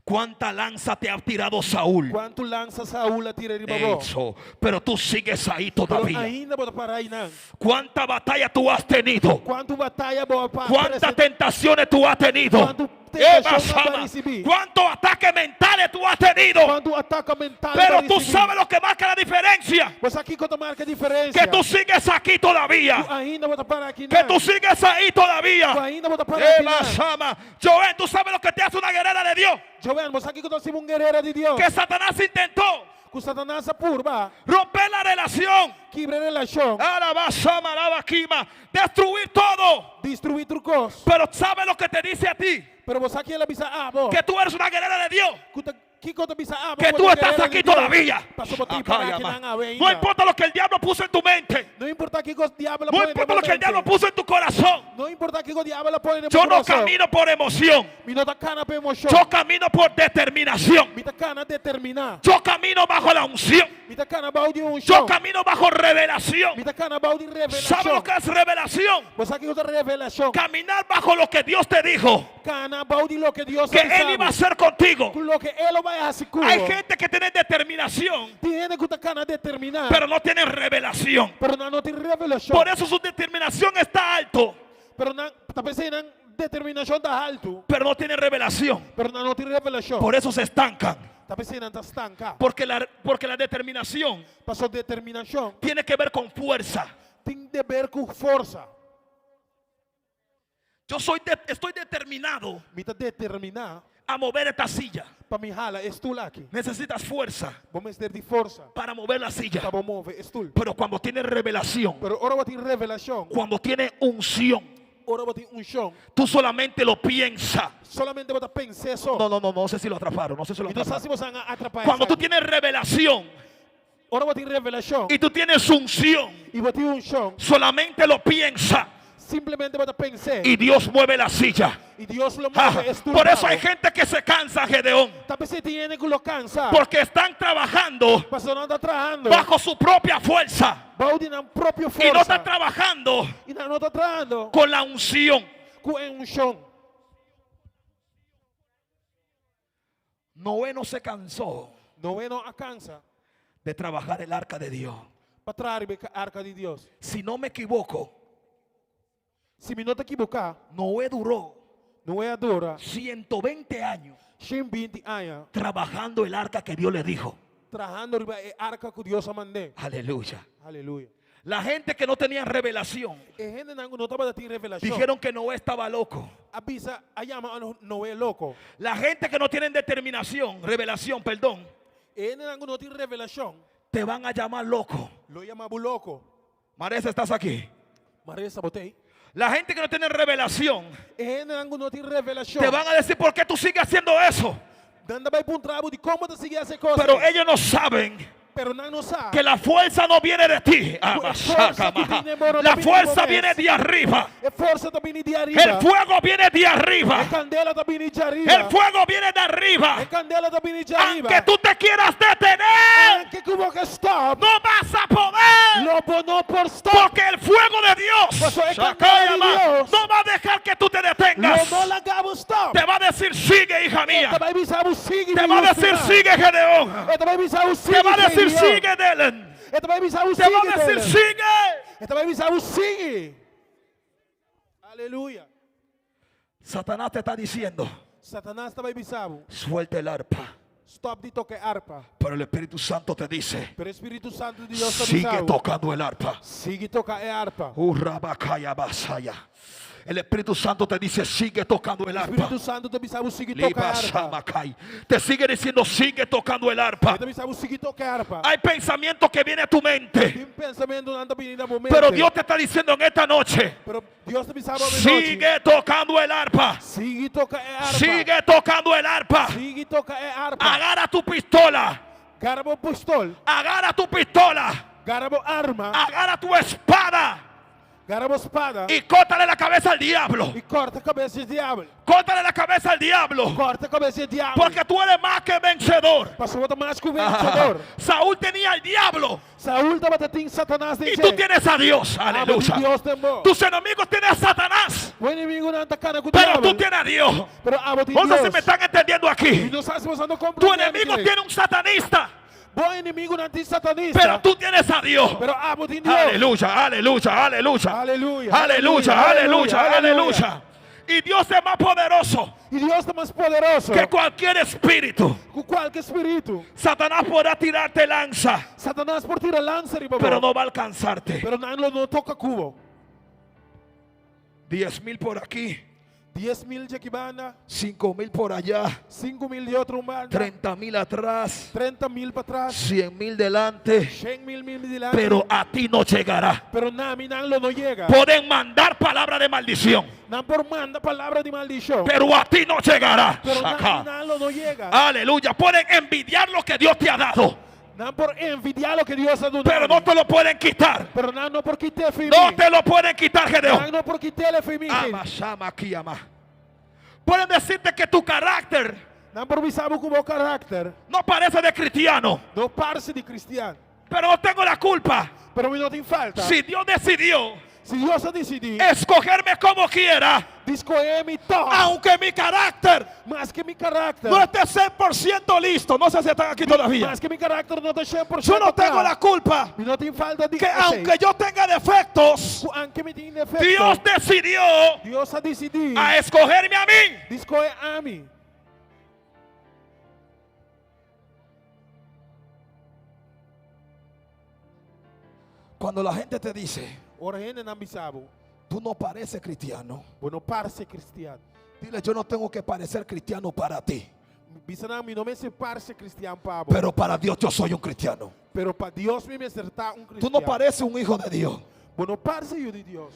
¿Cuánta lanza te ha tirado Saúl? Quanto lança Saúl a tira de babó. Eso, pero tú sigues ahí Pero todavía. ainda bota para ainda. ¿Cuánta batalla tú has tenido? Quanto batalha boa para ¿Cuántas tentaciones tú has tenido? Quanto tentação Shama. vai receber. ¿Cuántos ataques mentales tú has tenido? Quanto ataca mental Pero vai tú receber. sabes lo que marca la diferencia. Mas aqui quanto marca a diferença. Que tú sigues aquí Tu todavía. ainda bota para aqui. Que tú sigues ahí Tu todavía. ainda bota para aqui. Shama. Joel, tú sabes lo que te hace una guerrera de Dios. Joel, mas aqui quanto assim um guerreiro de Deus. Que Satanás intentó Ku Satanás sa purba. romper la relación, Kibre relasyon. destruir todo. Destruir trukos. Pero ¿sabe lo que te dice a ti? Pero vos aquí la bisa abo. Que tú eres una guerrera de Dios. Kiko te bisa abo. Que tú estás aquí todavía. Pasó por ti para que nang awe. No importa lo que el diablo puso en tu mente. No importa Kiko diablo No importa lo que el diablo puso en tu corazón. No importa Kiko diablo pone en Yo no camino por emoción. Mi no takana pe emotion. Yo camino por determinación. Mi takana determinar. Yo camino bajo la unción. Mi takana baudi Yo unction. camino bajo revelación. Mi takana baudi ¿Sabe revelación. lo que es revelación? Vos aquí otra revelación. Caminar bajo lo que Dios te dijo Kana baudi lo que Dios que Él iba a hacer contigo. Lo que él lo va a hacer. Hay gente que tiene determinación, Tiene que takana determinar. pero no tiene revelación. Pero no tiene revelación. Por eso su determinación está alto, Pero tapos nan determinación da alto. pero no tiene revelación. Pero no tiene revelación. Por eso se estancan. Tapos nan ta stanca. Porque la determinación Pasó determinación. tiene que ver con fuerza. Tem de ver con fuerza. Yo estoy determinado Mita determinar. a mover esta silla. Para mi jala estul aqui. Necesitas fuerza Vamos ter de força. para mover la silla. Para mover estul. Pero cuando tienes revelación, Pero ora vai ter revelação. cuando tienes unción, Ora vai ter unção. tú solamente lo piensas. Solamente vai pensar só. No sé si lo atraparon, no sé si lo Então sabe atraparon. se você atrapalha. Cuando tú tienes revelación Ora vai ter revelação. y tú tienes unción, E vai ter unção. solamente lo piensas Simplesmente vai pensar. y Dios mueve la silla. E Deus lo Ah, move estul. por eso hay gente que se cansa, Gedeón, Tapos você tiene que lo cansar. porque están trabajando Pastor não está trabajando. bajo su propia fuerza Baudi na própria y no força. están trabajando E não está trabajando con la unción. com unção. Noé no se cansó Não é não alcança. de trabajar el arca de Dios. Para trazer a arca de Deus. Si no me equivoco, Se me não te equivocar, Noé duró não é a dura. 120 años 120 anos. trabajando el arca que Dios le dijo. Trabajando a arca que Deus mandou. Aleluya. Aleluia. La gente que no tenía revelación E gente não estava tendo revelação. dijeron que Noé estaba loco. Avisa, a llama não é louco. La gente que no tienen determinación, revelación, perdón, E gente não tem revelação. te van a llamar loco. Lo chamava louco. Maresa, ¿estás aquí? Maria sabotei. La gente que no tiene revelación E gente não tem revelação. te van a decir por qué tú sigues haciendo eso. Danda vai para trabo de como te seguir essa coisa. Pero ellos no saben Pero não sabe. que la fuerza no viene de ti. La fuerza viene de arriba. É força também de El arriba. fuego viene de arriba. É candela também de arriba. El fuego viene de arriba. É candela também de arriba. Aunque tú te quieras detener, Que como que stop. no vas a poder. Lobo não por stop. Porque el fuego de Dios Pues es candela de Dios. no va a dejar que tú te detengas. Lobo largava stop. Te va a decir sigue, hija mía. Te vai avisar o sigue. Te va a decir sigue, Gedeón. Te vai avisar o sigue. Te va a decir sigue, Delen. Te vai avisar o Te va sigue. a decir sigue. Te vai avisar o sigue. Aleluia. Satanás te está diciendo, Satanás te vai avisar. suelta el arpa. Stop de tocar arpa. Pero el Espíritu Santo te dice, Pero o Espírito Santo de Deus te sigue avisar. tocando el arpa. Sigue tocar arpa. Urrabakaya basaya. El Espíritu Santo te dice, sigue tocando el O arpa. Espírito Santo te avisar. Sigue tocar arpa. Libasamakai. Te sigue diciendo, sigue tocando el arpa. Te avisar. Sigue tocar arpa. Hay pensamientos que vienen a tu mente, Tem pensamento não anda vindo a momento. pero Dios te está diciendo en esta noche, Pero Deus te avisava sigue tocando el arpa. Sigue tocar arpa. Sigue tocando el arpa. Sigue tocar arpa. Agarra tu pistola. Garabo pistol. Agarra tu pistola. Garabo arma. Agarra tu espada. Garabo espada. Y córtale la cabeza al diablo. E corta a cabeça de diabo. Córtale la cabeza al diablo. Corta a cabeça de diabo. Porque tú eres más que vencedor. Passou outra mais que o vencedor. Saúl tenía al diablo. Saúl estava tendo Satanás Y dentro. tú tienes a Dios. Aleluya. Deus temor. Tus enemigos tienen a Satanás. O inimigo não atacando com o Pero diabo. tú tienes a Dios. Pero amo de No sé si Deus. me están entendiendo E aquí. não sabe se você não compra. Tu enemigo tiene un satanista. Bom inimigo não tem satanista. Pero tú tienes a Dios. Pero amo de Deus. Aleluya, aleluya, aleluya. Aleluya. Aleluya, aleluya, aleluya. Y Dios es más poderoso E Deus é mais poderoso que cualquier espíritu. que qualquer espírito. Satanás podrá tirarte lanza, Satanás por tira lança, pero no va a alcanzarte. Pero não toca cubo. 10,000 por aquí, 10,000 de Kibana, 5,000 por allá, 5,000 de outro banda, 30,000 atrás, 30,000 para trás, 100,000 delante, 100,000 delante. pero a ti no llegará. Pero na mim não chega. Pueden mandar palabra de maldición, Não por manda palavra de maldição. pero a ti no llegará. Pero Acá. na não chega. Aleluya. Pueden envidiar lo que Dios te ha dado, Não por envidiar lo que Dios ha dado. pero no te lo pueden quitar. Pero não por quitar fim. No te lo pueden quitar, Gedeón. Não por quitar ele fim. Ama, llama aquí, ama. Pueden decirte que tu carácter Não por me sabe como o carácter. no parece de cristiano, Não parece de cristiano. pero no tengo la culpa. Pero me não tem falta. Si Dios decidió Se Deus ha decidido escogerme como quiera, escolher-me todo, aunque mi carácter mas que mi carácter, no esté 100% listo, no sé si están aquí todavía, mas que mi carácter não está 100%. yo no tengo la culpa E não tem falta de que aunque yo tenga defectos, aunque me tenha defeito, Dios decidió Deus ha decidido a escogerme a mí. escolher a mim. Cuando la gente te dice, Ora gente não me sabe, tú no pareces cristiano, não parece cristiano. dile, yo no tengo que parecer cristiano para ti, Bisa não me se parece cristiano para pero para Dios yo soy un cristiano. pero para Deus me acertar Tú cristiano. no pareces un hijo de Dios, Não parece eu de Deus,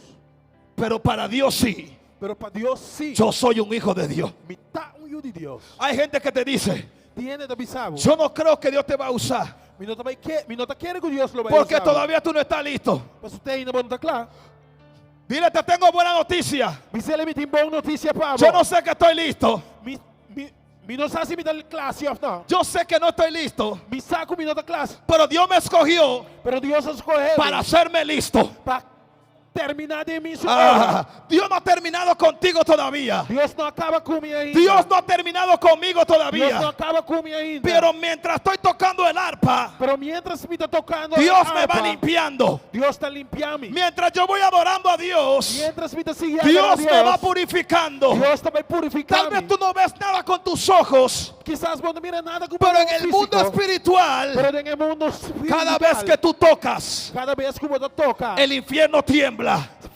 pero para Dios sí. pero para Deus sim. Yo soy un hijo de Dios. Me tá eu de Deus. Hay gente que te dice, Tiene de bisabo. yo no creo que Dios te va a usar, Me não também quer, me não tá querendo que Deus lo vai porque usar. todavía tú no estás listo. Mas você ainda não tá claro. Dile, te tengo buena noticia. Mas ele me tem boa notícia para Yo no sé que estoy listo. Me não sabe se me dá classe ou não. Yo sé que no estoy listo, Me saco me não dá classe. pero Dios me escogió Pero Deus escolheu para hacerme listo. para terminar de mim sua Ah, Dios no ha terminado contigo todavía. Deus não acaba comigo ainda. Dios no ha terminado conmigo Deus não todavía. acaba comigo ainda. Pero mientras estoy tocando el arpa, Pero mientras me está tocando Dios a me va harpa, limpiando. Deus está limpiando. Mientras yo voy adorando a Dios, Mientras me está siguiendo Dios Deus, me va purificando. Deus também Tal purificando. vez tú no ves nada con tus ojos, Quizás vos no miras nada como pero en físico, el mundo espiritual, pero en el mundo cada espiritual, vez que tú tocas, cada vez que você toca, el infierno tiembla.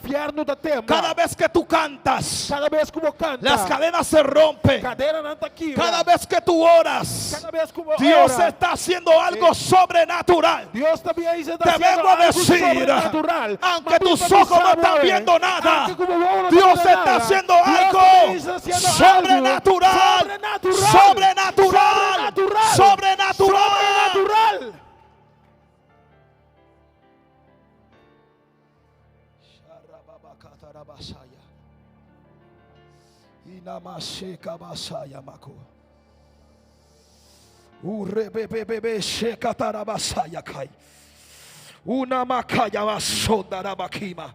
inferno da tembla. Cada vez que tú cantas, Cada vez que você canta, las cadenas se rompen. cadeira não está aqui. Cada vez que tú oras, Cada vez que você Dios ora, está haciendo algo sobrenatural. Deus também está Te haciendo vengo a algo decir, sobrenatural. aunque Mas tus tú también ojos no sabes, están viendo nada, aunque como vos no Dios ves está nada, haciendo Dios algo también está haciendo sobrenatural, algo sobrenatural, sobrenatural, sobrenatural. sobrenatural. Una macaya basondarabakima.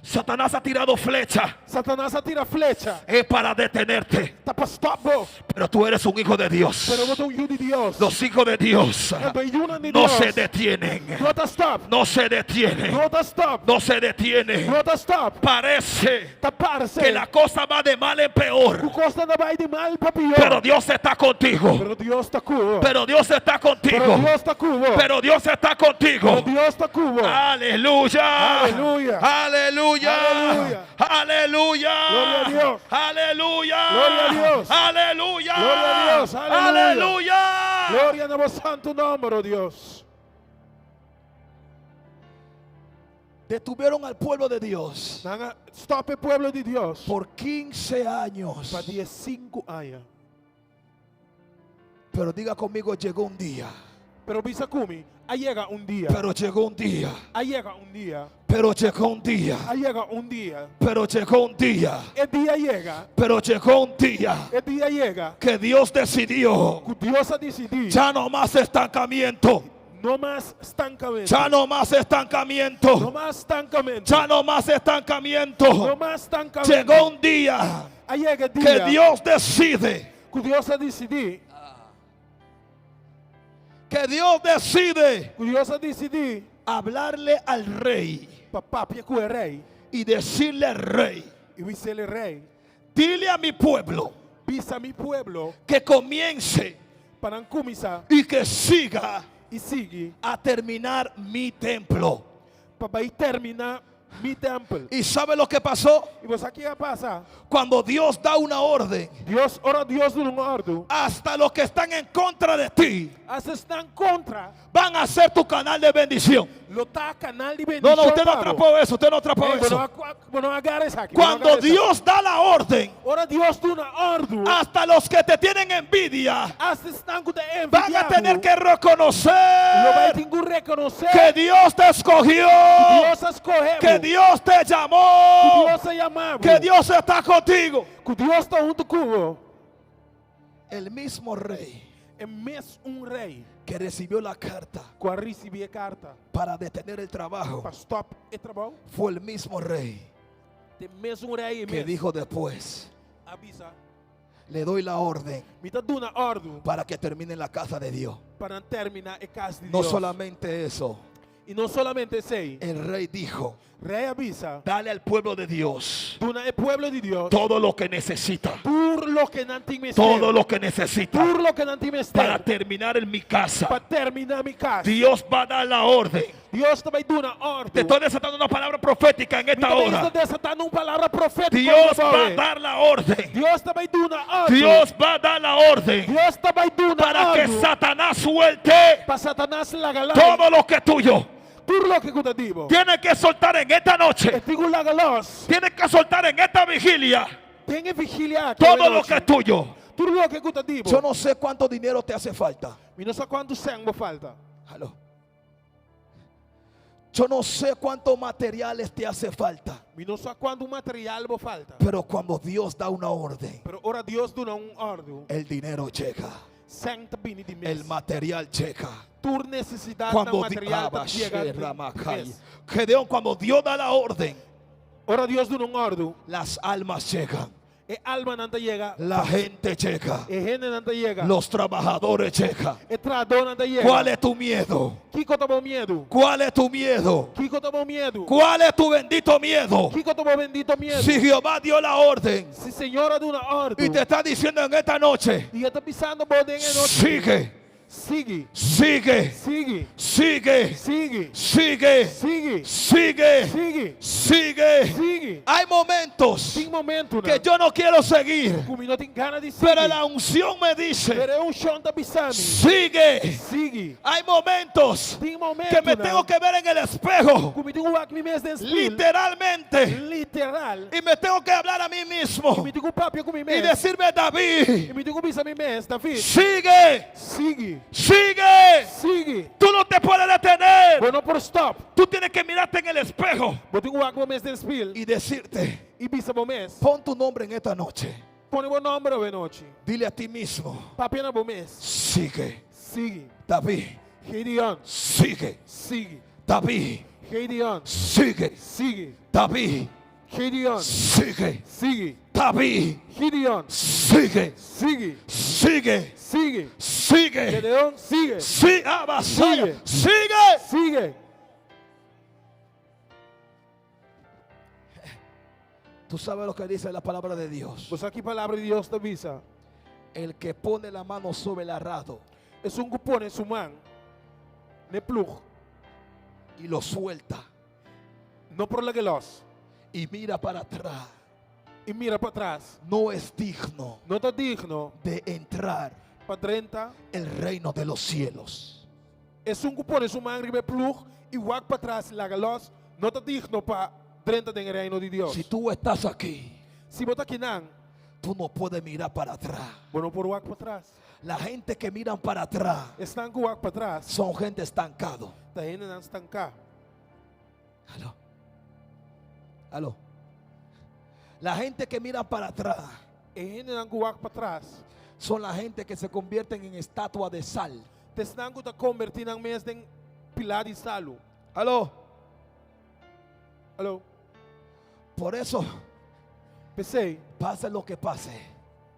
Satanás ha tirado flecha. Satanás atira flecha. Es para detenerte. Tá para stop, bro. Pero tú eres un hijo de Dios. Pero você é um filho de Deus. Los hijos de Dios De no Deus. se detienen. Não tá stop. No se detienen. Não tá stop. No se detienen. Não tá stop. Parece Tá parce. que la cosa va de mal en peor. O costa ainda vai de mal para pior. Pero Dios está contigo. Pero Deus está cubo. Pero Dios está contigo. Pero Deus está cubo. Pero Dios está contigo. Pero Deus está cubo. Aleluya. Aleluya. Aleluya. Aleluya. Aleluya. Gloria a Dios. Aleluya. Gloria a Dios. Aleluya. Gloria a Dios. Aleluya. Aleluya. Glória no vosso santo nome, oh Deus. Detuvieron al pueblo de Dios Stop, pueblo de Deus. por 15 años. Para 15 anos. Pero diga conmigo, llegó un día. Pero bisa kumi, aí chega dia. Pero llegó un día. Aí chega dia. Pero llegó un día. Aí chega dia. Pero llegó un día. E dia chega. Pero llegó un día E dia chega. que Dios decidió. Que Deus a decidir. Ya no más estancamiento. No más estancamento. Ya no más estancamiento. No más estancamento. Ya no más estancamiento. No más estancamento. Llegó un día Aí chega dia. que Dios decide. Que Deus a decidir. Que Dios decide Que Deus a decidir. hablarle al rey Papá, que é rei. y decirle al rey: E o ser rei. dile a mi pueblo Pisa mi pueblo. que comience Para começar. y que siga E siga. a terminar mi templo. Para terminar mi templo. ¿Y sabe lo que pasó? E você aqui passa. Cuando Dios da una orden, Deus, ora Deus no ordo. hasta los que están en contra de ti As estão contra. van a ser tu canal de bendición. Lotar canal de No, bendição. no, usted no atrapó eso, usted no atrapó eso. Bueno, agarra isso aqui. Cuando Dios da la orden, Ora Deus do na ordo. hasta los que te tienen envidia As estão com de van a tener que Lo vai reconocer ter que reconhecer. que Dios te escogió, Deus escolheu. que Dios te llamó, Deus é amado. que Dios está contigo. Que Deus está junto com El mismo rey é mesmo rei que recibió la carta que recebeu a carta para detener el trabajo para stop o trabalho. fue el mismo rei Tem mesmo rei que dijo después: avisa. le doy la orden Me está dando a ordem para que termine en la casa de Dios. para terminar a casa de No Deus. solamente eso, E não solamente isso aí. el rey dijo: Rei avisa. dale al pueblo de Dios Dona é pueblo de Deus. todo lo que necesita, Por lo que não tem mestre. todo lo que necesita Por lo que não tem mestre. para terminar en mi casa. Para terminar minha casa. Dios va a dar la orden. Deus também dá uma Te ordem. estoy desatando una palabra profética en esta hora. Deus está dando uma palavra profética. Dios va a dar la orden. Deus também dá uma ordem. Dios va a dar la orden Deus também dá uma para que ordem. Satanás suelte Para Satanás la galera. todo lo que es tuyo. Por lo que eu digo. Tienes que soltar en esta noche. Digo la galos. Tienes que soltar en esta vigilia Tem que vigiar. todo lo que es tuyo. Tudo lo que eu digo. Yo no sé cuánto dinero te hace falta. E não sei quanto sangue falta. Aló. Yo no sé cuántos materiales te hace falta. E não sei quanto material falta. Pero cuando Dios da una orden, Pero ora Deus dá ordem. el dinero llega. Sangue bem de El mês. material llega. Tu necessidade Cuando de material para chegar Gedeón, cuando Dios da la orden, Ora Deus dá ordem. las almas llegan, E alma não chega. la gente llega, E gente não chega. los trabajadores llegan. E traidor não chega. ¿Cuál es tu miedo? Kiko tomou medo. ¿Cuál es tu miedo? Kiko tomou medo. ¿Cuál es tu bendito miedo? Kiko tomou bendito medo. Si Jehová dio la orden Se Senhora dá uma ordem. y te está diciendo en esta noche, E está pisando bodem em noite. sigue, Sigue. sigue, Sigue. sigue, Sigue. sigue, Sigue. sigue, Sigue. sigue. Sigue. Hay momentos Tem momento, que né? yo no quiero seguir, Comigo não tem gana de seguir. pero la unción me dice, Pero é chão está pisando. sigue. Sigue. Hay momentos Tem momento, que me né? tengo que ver en el espejo, Comigo tenho que me mesmo literalmente, literal. y me tengo que hablar a mí mismo Me digo papo com mim y mesmo. decirme: E David, me digo bisa mim mesmo, David. sigue, Sigue. sigue. Sigue. Tú no te puedes detener. Bueno, por stop. Tú tienes que mirarte en el espejo Eu tenho que mesmo del spil. y decirte: E bisa bom mês. pon tu nombre en esta noche. Põe o nome da noite. Dile a ti mismo: Papi na bom mês. sigue. Sigue. David, Gideon. sigue. Sigue. David, Gideon. sigue. Sigue. David, Gideon. sigue. Sigue. David, Gideon. sigue. Sigue. Sigue. Sigue. Sigue. Gideon. Sigue. Sí, avasalla. Sigue. Sigue. Sigue. Tú sabes lo que dice la palabra de Dios. Você aqui palavra de Deus te avisa. El que pone la mano sobre el arado É um cupom em sua mão. Ne plug. y lo suelta Não por la gelos. y mira para atrás, E mira para trás. no es digno Não está digno de entrar para 30. el reino de los cielos. É um cupom em sua mão. Ribe plug. E wak para trás. La gelos. Não está digno para 30 do reino de Deus. Si tú estás aquí, Se botar aqui não. tú no puedes mirar para atrás. Bueno, por wak para trás. La gente que miran para atrás Estão com wak para trás. son gente estancado. Está indo não estancar. Aló. Aló. La gente que mira para atrás E indo não com wak para trás. son la gente que se convierten en estatua de sal. Te estão com convertir em mês de pilar de salo. Aló. Alô? Por eso, Pensei. pase lo que pase,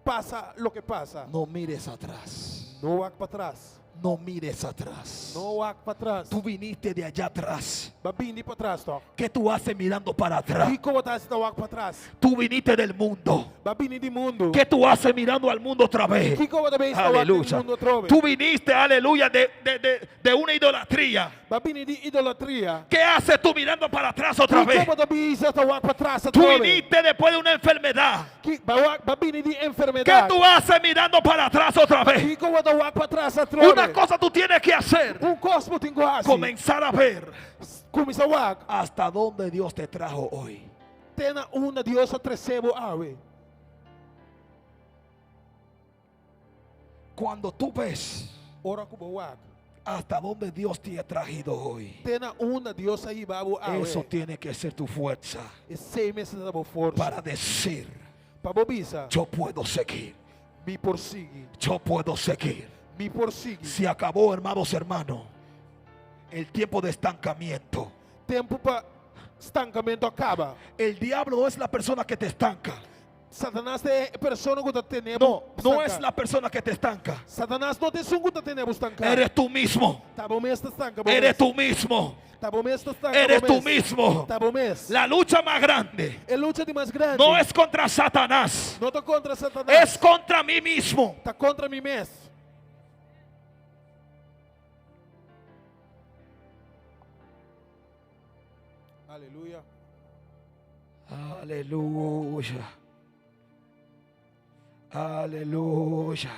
Passa o que passa. no mires atrás. Não wak para trás. No mires atrás. No wak para trás. Tú viniste de allá atrás. Babini para trás toch. ¿Qué tú haces mirando para atrás? Kiko wat as na wak para trás. Tú viniste del mundo. Babini di mundo. ¿Qué tú haces mirando al mundo otra vez? Kiko wat base na wak Aleluya. mundo trove. Tú viniste, aleluya, de una idolatría. Babini di idolatria. ¿Qué haces tú mirando para atrás otra vez? Kiko wat base na wak para trás Tú trove. viniste después de una enfermedad. Babini di ¿Qué enfermedad. tú haces mirando para atrás otra vez? Kiko wat wak para trás trove. Una cosa tú tienes que hacer. Cosmo tingo asi. Comenzar a ver Kumisa wak. hasta dónde Dios te trajo hoy. Tena una diosa tresebo awe. Cuando tú ves Ora kubo wak. hasta dónde Dios te ha traído hoy, Tena una diosa ibabu awe. eso tiene que ser tu fuerza E 6 meses da bo força. para decir, Pabobisa. yo puedo seguir, Me porsigue. yo puedo seguir. Me porsigue. Se acabó, hermanos, el tiempo de estancamiento. Tempo para estancamento acaba. El diablo no es la persona que te estanca. Satanás é persona que tá tenendo. No es la persona que te estanca. Satanás não tem sungo tá tenendo estancar. Eres tú mismo. Tá bom mesmo estanca. Eres tú mismo. Tá bom mesmo estanca. Eres tú mismo. Tá bom mesmo. La lucha más grande É luta de mais grande. no es contra Satanás, Não tá contra Satanás. es contra mí mismo. Tá contra mim mesmo. Aleluia. Aleluya. Aleluya.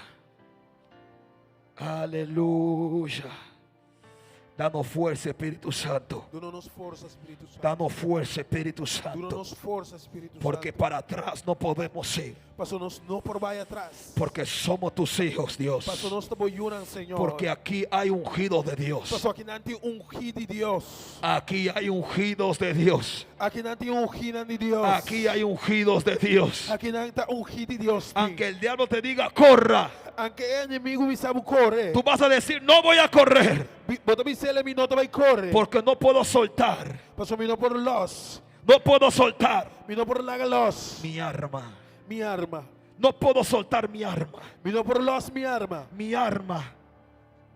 Aleluya. Danos fuerza, Espíritu Santo. Dá-nos força, Espírito Santo. Danos fuerza, Espíritu Santo. Dá-nos força, Espírito Porque Santo. para atrás no podemos ir. Passou-nos não por vai atrás. Porque somos tus hijos, Dios. Passou-nos taboyunan, Senhor. Porque aquí hay ungidos de Dios. Passou aqui não tem ungido de Deus. Aquí hay ungidos de Dios. Aqui não tem ungido de Deus. Aquí hay ungidos de Dios. Aqui não está ungido de Deus. Aunque el diablo te diga, corra, Aunque o inimigo me sabe correr. tú vas a decir, no voy a correr. Bota me se ele me não vai correr. Porque no puedo soltar. Passou me não por los. No puedo soltar Me não por laga los. mi arma. Mi arma. No puedo soltar mi arma. Me não por los mi arma. Mi arma.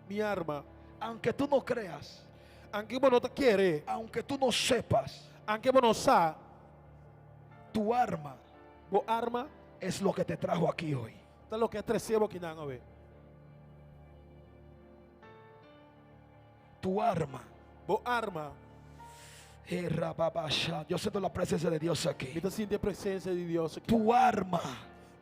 Mi arma. Aunque tú no creas, Aunque você não quer. aunque tú no sepas, Aunque você não sabe. tu arma Bo arma. es lo que te trajo aquí hoy. Tá lo que é trecebo que não ve. Tu arma. Bo arma. Yo siento la presencia de Dios aquí. Me tá sentindo a presença de Deus aqui. Tu arma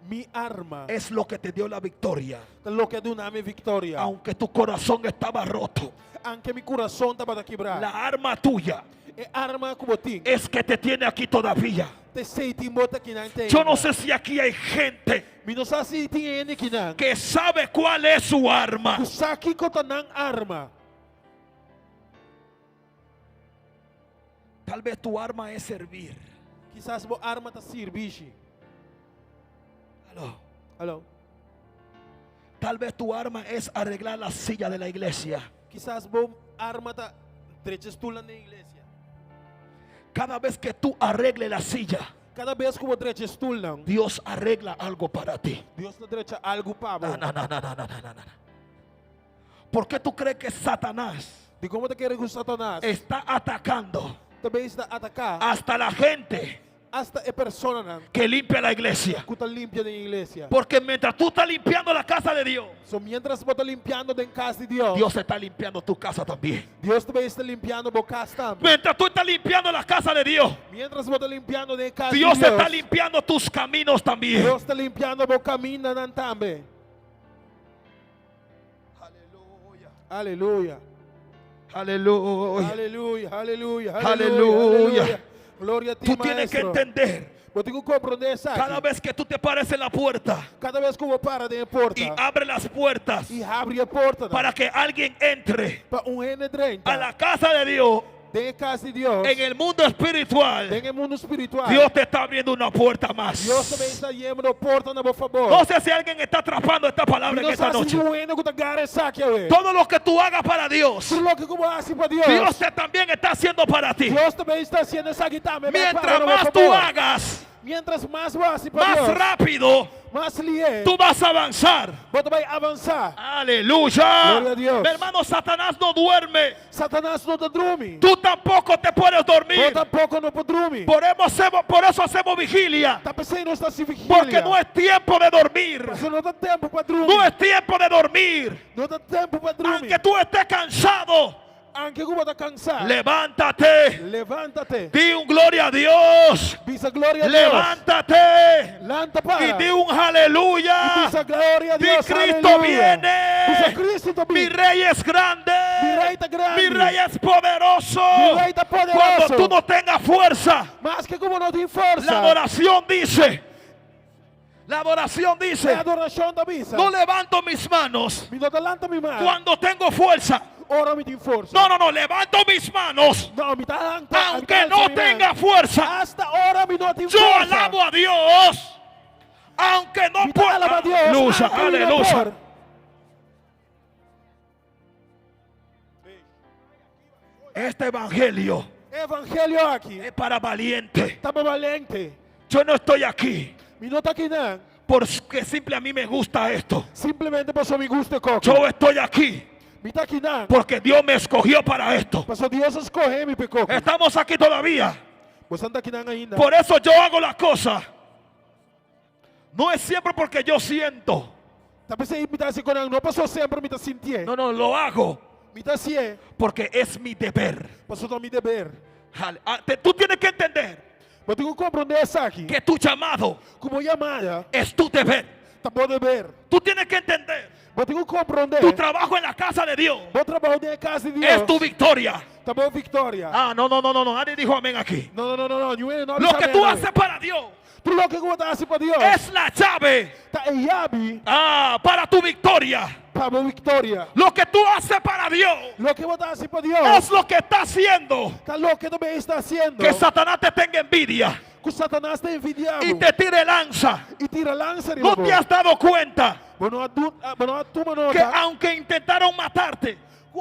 Mi arma. es lo que te dio la victoria. Tá lo que é do nome Victoria. Aunque tu corazón estaba roto, Aunque mi coração estava para quebrar. la arma tuya É arma como tem. es que te tiene aquí todavía. Te sei tem bota que não tem. Yo no sé si aquí hay gente Me não sabe se tem N que não. que sabe cuál es su arma. O saque contra não arma. Tal vez tu arma es servir. Quizás bo arma tá servir. Aló. Alô. Tal vez tu arma es arreglar la silla de la iglesia. Quizás bo arma tá drechestula na igreja. Cada vez que tú arregles la silla, Cada vez que o drechestula, Dios arregla algo para ti. Deus te drecha algo para No, você. no, no, no, no, no, no, no. ¿Por qué tú crees que Satanás De como te quer que o Satanás está atacando também está a atacar hasta la gente hasta a persona que limpia la iglesia? que está limpia na igreja? Porque mientras tú estás limpiando la casa de Dios, So, mientras você está limpiando dentro da casa de Deus, Dios está limpiando tu casa también. Deus também está limpiando a casa também. Mientras tú estás limpiando la casa de Dios, Mientras você está limpiando dentro da casa Dios de Deus, está limpiando tus caminos también. Deus está limpiando o caminho também. Aleluya. Aleluia. Aleluya. Aleluia, aleluia, Aleluia. Glória a ti, Tú tienes que maestro. entender, Eu tenho que compreender, sabe? cada vez que tú te pares en la puerta Cada vez que eu paro dentro da porta y abre las puertas e abre a porta para que alguien entre para N30 a la casa de Dios, dentro da casa de Deus, en el mundo espiritual, dentro do mundo espiritual, Dios te está abriendo una puerta más. Deus também está abrindo a porta na meu favor. No sé si alguien está atrapando esta palabra en Não esta sabe se noche. o N que tá gara saque eu. Todo lo que tú hagas para Dios, Tudo o que eu faço para Deus, Dios te también está haciendo para ti. Deus também está sendo essa guitarra. Mientras más tú hagas, Mientras mais você para más Deus, rápido mas lhe é, tú vas a avanzar. você vai avançar. Aleluya. Gloria a Dios. Mi hermano, Satanás no duerme. Satanás não te dorme. Tú tampoco te puedes dormir. Você tampouco não pode dormir. Por eso hacemos vigilia. Tá pensando não está se Porque no es tiempo de dormir. Você não dá tempo para dormir. No es tiempo de dormir. Não dá tempo para dormir. Aunque tú estés cansado, Aunque você está cansado. levántate. Levanta-te. Di un gloria a Dios. Dice glória a Deus. Levántate. Levanta para. Y di un aleluya. Dice glória a Di Deus. Cristo Aleluia. viene. Dice Cristo Mi viene. rey es grande. Mi rey está grande. Mi rey es poderoso. Mi rey está poderoso. Cuando tú no tengas fuerza, Mas que como não tem força. la adoración dice. La adoración É a dice. adoração da missa. No levanto mis manos Me adelanta minha mão. cuando tengo fuerza. Ora me tem força. No, levanto mis manos. Não, me adelanta. Aunque no tenga fuerza, Hasta hora me não tem yo força. alabo a Dios. Aunque no Me pueda. alaba a Deus. Aleluya, Aunque me não aleluya. for. Este evangelio Evangelho aqui. es para valiente. Estamos valente. Yo no estoy aquí Me não está aqui não. porque simple a mí me gusta esto. Simplesmente passou me gusta coco. Yo estoy aquí Me está aqui não. porque Dios me escogió para esto. Passou Deus escorrer me pecoco. Estamos aquí todavía. Você não está aqui não ainda. Por eso yo hago la cosa. No es siempre porque yo siento. Tá pensando me está assim com não passou sempre me está sentindo. No, lo hago Me está assim. porque es mi deber. Passou do meu dever. Tú tienes que entender Eu tenho que compreender isso aqui. que tu llamado Como chamada, es tu deber. tá bom dever. Tú tienes que entender Eu tenho que compreender. tu trabajo en la casa de Dios Meu trabalho na casa de Deus. es tu victoria. Tá bom, Victoria. No, nadie dijo amén aquí. Não. Não Lo que tú haces para Dios Tu lo que você hace para Deus. es la llave Tá em llave para tu victoria. para a Victoria. Lo que tú haces para Dios Lo que você hace para Deus. es lo que está haciendo Tá lo que também está haciendo. que Satanás te tenga envidia Que o Satanás está envidiado. y te tire lanza. E tira lança de ¿No te has dado cuenta Bueno, tu manota. que aunque intentaron matarte,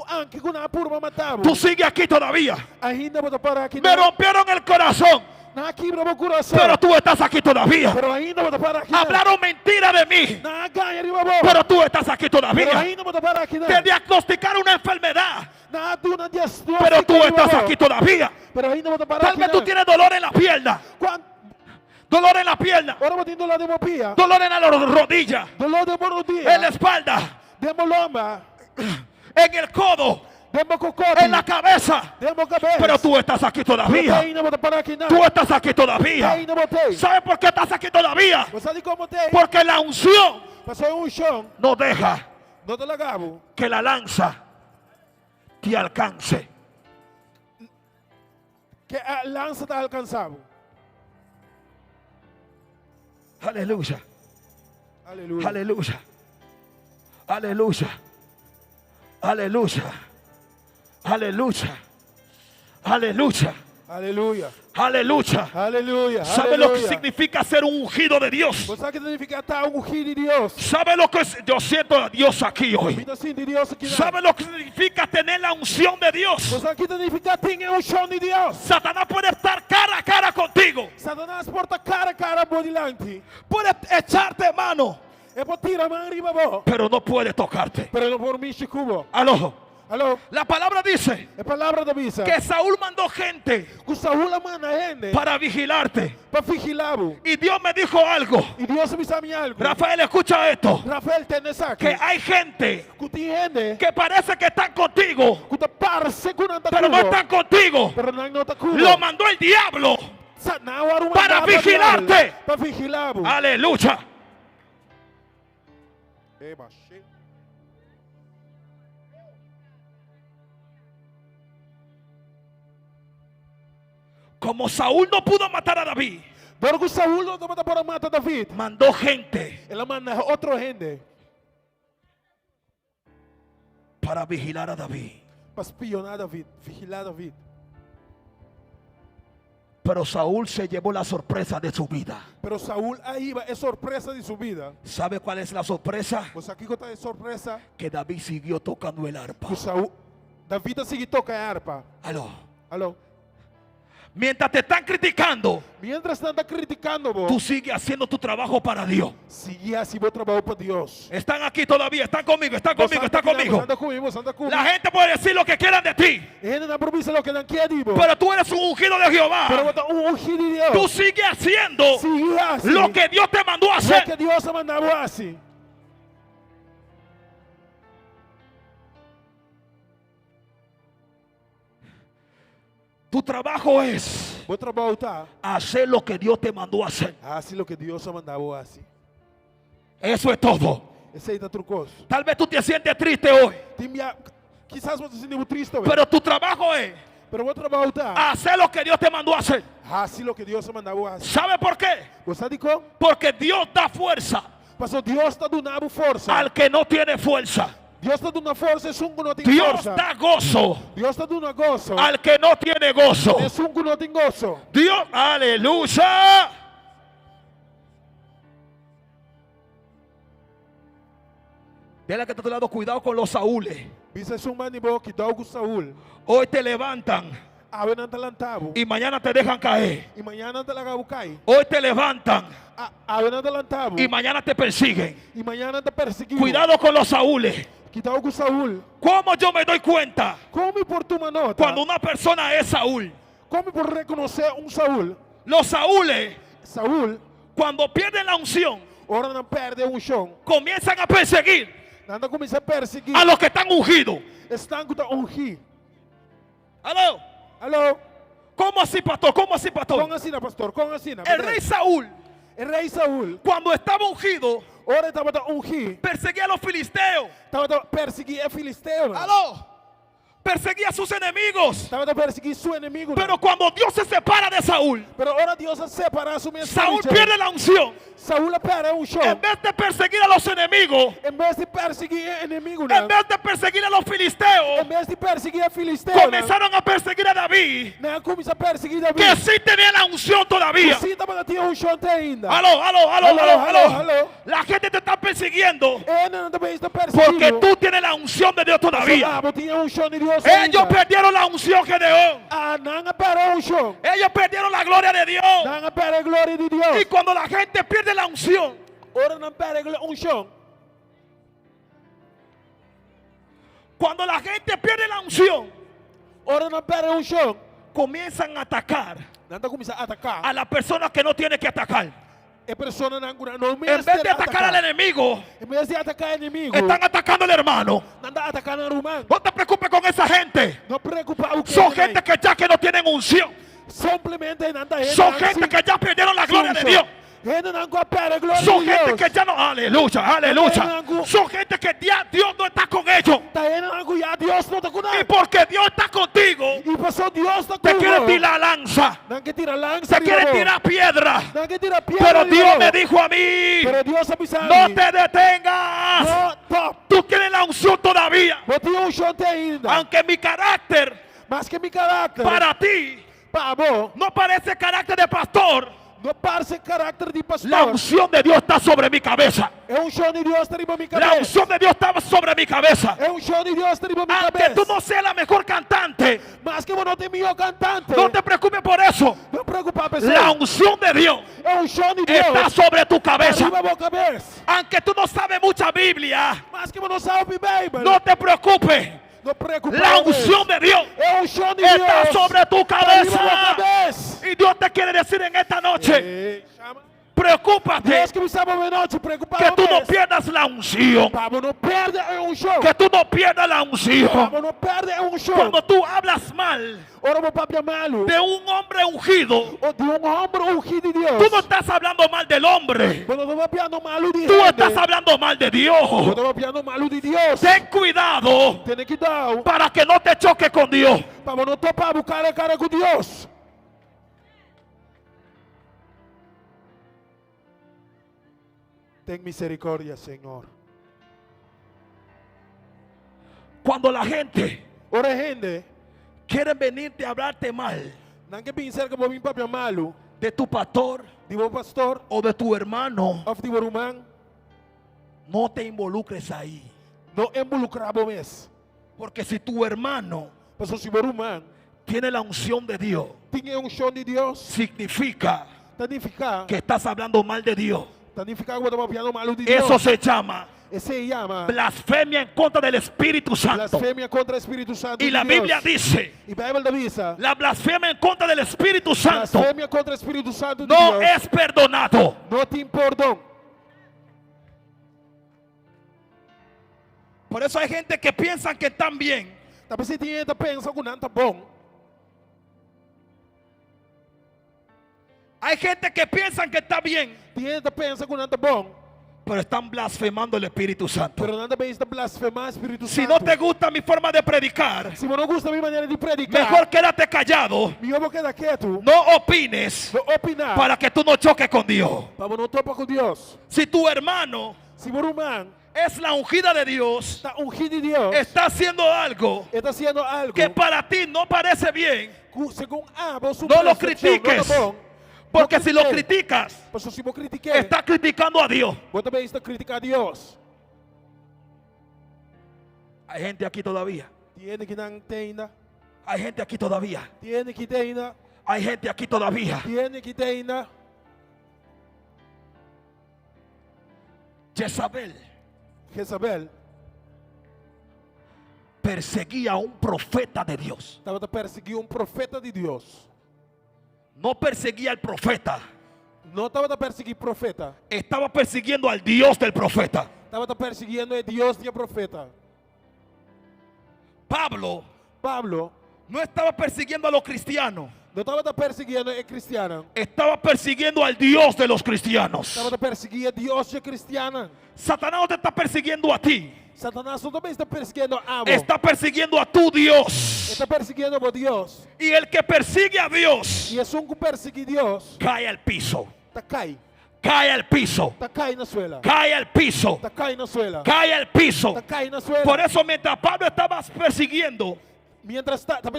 Anche com a purma matava. tú sigues aquí todavía? Ainda vou parar aqui. Me rompieron el corazón, Na quebra meu coração. pero tú estás aquí todavía. Pero ainda vou parar aqui. Hablaron mentira de mí, Na ganha de babó. pero tú estás aquí Pero todavía. ainda vou parar aqui. Te diagnosticaron una enfermedad, Na duna de pero tú estás aquí todavía. Pero ainda vou parar Tal aqui. vez tú tienes dolor en la pierna, dolor en la pierna, Ora vou ter dolor de hemopia. dolor en la rodilla, Dolor de morodía. en la espalda, De molomba. en el codo, De mococote. en la cabeza, De cabeza. pero tú estás aquí todavía. Ainda vou parar aqui. Tú estás aquí todavía. Ainda botei. ¿Sabes por qué estás aquí todavía? Você sabe como tem? Porque la unción Passou chão. no deja Não te lagavo. que la lanza te alcance. Que a lança está alcançado. Aleluya, Aleluia. aleluya, aleluya, aleluya, aleluya, aleluya, Aleluia. aleluya. Aleluia. ¿Sabe lo que significa ser un ungido de Dios? Você sabe que significa estar ungido de Deus. ¿Sabe lo que es? Yo siento a Dios aquí hoy. Vida assim de Deus aqui. ¿Sabe lo que significa tener la unción de Dios? Você sabe que significa ter chão de Deus. Satanás puede estar cara a cara contigo. Satanás porta cara a cara por delante. Puede echarte mano, É por tirar a mão arriba, bom. pero no puede tocarte. Pero não por mim, Chicubo. Aló. Alô? La palabra dice É palavra da missa. que Saúl mandó gente Que Saúl manda gente para vigilarte. para vigilá-lo. Y Dios me dijo algo. E Deus me sabe algo. Rafael, escucha esto. Rafael tem essa aqui. Que hay gente Que tem gente que parece que están contigo, que te parece que não está pero no están contigo. Pero não está cubo. Lo mandó el diablo para vigilarte. Para vigilá-lo. Aleluya. Como Saúl no pudo matar a David, Pero que Saúl não mata para matar David. mandó gente Ela manda outra gente para vigilar a David. para espionar David, vigilar David. Pero Saúl se llevó la sorpresa de su vida. Pero Saúl aí é surpresa de sua vida. ¿Sabe cuál es la sorpresa? Pues aqui está de surpresa Que David siguió tocando el arpa. que Saúl, David sigue toca a harpa. Aló. Alô? Mientras te están criticando, Mientras están criticando, vos, tú sigues haciendo tu trabajo para Dios. sigue así vos trabajo para Dios. Están aquí todavía, están conmigo, están Vos conmigo, anda están conmigo. anda conmigo, anda conmigo. La gente puede decir lo que quieran de ti, Gente não improvisa lo que não quer, digo. pero tú eres un ungido de Pero Jehová. vos estás ungido de Dios. Tú sigues haciendo Sigue así. lo que Dios te mandó a Lo hacer. que Dios ha mandado así. Tu trabajo es Vos trabalho tá hacer lo que Dios te mandó a hacer. assim lo que Deus ha mandado assim. Eso es todo. Esse aí tá trucoso. Tal vez tú te sientes triste hoy, Quizás você se sinta triste, velho. pero tu trabajo es Pero vos trabalho tá hacer lo que Dios te mandó a hacer. assim lo que Deus ha mandado assim. ¿Sabe por qué? Você sabe como? Porque Dios da fuerza Pastor, Deus está dando força. al que no tiene fuerza. Deus está dando força, é um que não tem Dios força. da gozo Deus está dando gozo. al que no tiene gozo. É um que não tem gozo. Dios, aleluya. Dile que está a tu lado, cuidado con los Saúles. Bisa é um manibo que dá algo Saúl. Hoy te levantan Ave não te lantavo. y mañana te dejan caer. E manhã não te lagavo cai. Hoy te levantan Ave não te lantavo. y mañana te persiguen. E manhã não te perseguiu. Cuidado con los Saúles. Que dá algo Saúl. ¿Cómo yo me doy cuenta Come por tu manota. cuando una persona es Saúl? Come por reconocer Saúl. Los Saúles, Saúl, cuando pierden la unción, ora não perde chão. comienzan a perseguir Nada começa a perseguir. a los que están ungidos. Estão que tá ungir. ¿Aló? Alô? ¿Cómo así, pastor? ¿Cómo así, pastor? Com assim, pastor, com assim. El rey Saúl, O rei Saúl, cuando estaba ungido, ora estava a ungir. perseguía a los filisteos. Estava a perseguir a filisteu. ¿Aló? Perseguía a sus enemigos. Estava a perseguir seu inimigo. Pero cuando Dios se separa de Saúl, Pero ora Deus a separar su Saúl pierde la unción. Saúl perde chão. En vez de perseguir a los enemigos, Em vez de perseguir o inimigo, en vez de perseguir a los filisteos, em vez de perseguir a filisteu, comenzaron a perseguir a David, não começa a perseguir Davi. que sí tenía la unción todavía. Sim, estava a ter chão ainda. Aló, aló, aló, Aló, aló, aló, aló. aló. La gente te está persiguiendo Não também está perseguindo. porque tú tienes la unción de Dios todavía. Ah, tinha chão de Deus Ellos ainda. perdieron la unción Gedeón. Ah, não parou chão. Ellos perdieron la gloria de Dios. Não perde a glória de Y Deus. cuando la gente pierde la unción, Ora não perde chão. cuando la gente pierde la unción, Ora não perde chão. comienzan a atacar Não começa a atacar. a las personas que no tienen que atacar. A pessoa não En vez de atacar al enemigo, Em vez de atacar o inimigo, están atacando al hermano. não está atacando o irmão. No te preocupes con esa gente. Não preocupa o que Son gente que ya que no tienen unción. simplesmente não está Son gente que ya perdieron la gloria de Dios. Gente não perde a glória Son de gente Deus. que ya no, aleluya, aleluya. Son gente que ya Dios no está con ellos. Está indo já Deus não está com Y nada. porque Dios está contigo, E passou Deus está te com quiere tirar lanza, Não que tira lança, te quiere tirar piedra. Não que tira piedra. Pero de Dios me Deus. dijo a mí, Pero Deus avisa. no te detengas. No, top. Tú tienes la unción todavía. Vou ter chão ainda. Aunque mi carácter Mas que mi carácter. para ti Para vos. no parece carácter de pastor, Não parece carácter de pastor. la unción de Dios está sobre mi cabeza. É chão de Deus está em minha La cabeça. unción de Dios está sobre mi cabeza. É chão de Deus está em minha Aunque cabeça. tú no seas la mejor cantante, Mas que eu não tenho meu cantante. no te preocupes por eso. Não preocupa, pessoal. La unción de Dios É chão de Deus. está sobre tu cabeza. Arriba da cabeça. Aunque tú no sabes mucha Biblia, Mas que eu não sabe Bíblia. no te preocupes. Não preocupa. La unción de Dios É chão de está Deus. sobre tu Arriba da cabeza. cabeça. Y Dios te quiere decir en esta noche, Ei, chama. preocúpate Deus que me sabe uma noite preocupado. que tú no pierdas la unción. Pablo não perde chão. Que tú no pierdas la unción. Pablo não perde chão. Cuando tú hablas mal Ora, meu papi malo. de un hombre ungido, Ou de homem ungido de tú Deus. no estás hablando mal del hombre. Quando eu estou papiando malo de Tú gente. estás hablando mal de Dios. Eu estou papiando malo de Deus. Ten cuidado Tem que dar. para que no te choque con Dios. Pablo não topar o cara a cara com Deus. Ten misericórdia, Senhor. Cuando la gente Ora, gente, quiere venirte a hablarte mal não que pensar que vou vir papiar malo. de tu pastor De meu pastor, o de tu hermano, of de meu irmão, no te involucres ahí. não involucrava mais. Porque si tu hermano Mas se meu irmão tiene la unción de Dios, tem a unção de Deus, significa significa que estás hablando mal de Dios. que estamos falando mal de Deus. Eso se llama Esse se llama blasfemia en contra del Espíritu Santo. blasfemia contra o Espírito Santo Y de la Deus. Biblia dice, E a Bíblia avisa, la blasfemia en contra del Espíritu Santo blasfemia contra o Espírito Santo de no Deus es perdonado. não tem perdão. Por eso hay gente que piensa que están bien, Talvez você tenha pensa que não está bom. hay gente que piensa que está bien, Tem gente pensa que não está bom, pero están blasfemando el Espíritu Santo. pero não também está blasfemar o Espírito Si Santo. no te gusta mi forma de predicar, Se você não gosta da minha maneira de predicar, mejor quédate callado, melhor vou quedar quieto, no opines não opinar, para que tú no choques con Dios. para não topar com Deus. Si tu hermano Se o irmão es la ungida de Dios, está ungido de Deus, está haciendo algo está haciendo algo que para ti no parece bien, según vos no lo critiques, porque si lo criticas, Pues se vos critiquei, está criticando a Dios. vos também está criticando a Deus. Hay gente aquí todavía, Tiene que não tem ainda, hay gente aquí todavía, tiene que ter ainda, hay gente aquí todavía. tiene que ter ainda. Jezabel Jezabel perseguía a un profeta de Dios. estava a perseguir profeta de Deus. No perseguía al profeta, Não estava a perseguir profeta, estaba persiguiendo al Dios del profeta. estava perseguindo o Deus de profeta. Pablo Pablo no estaba persiguiendo a los cristianos, não estava perseguindo a cristiana, estaba persiguiendo al Dios de los cristianos. estava a perseguir a Deus de cristiana. Satanás no te está persiguiendo a ti, Satanás não também está perseguindo a vos, está persiguiendo a tu Dios. está perseguindo a Deus. Y el que persigue a Dios E é um que persegue Deus, cae al piso, tá cai, cae al piso, tá cai na suela, cae al piso, tá cai na suela, cae al piso. tá cai na suela. Por eso mientras Pablo estaba persiguiendo, Mientras tanto,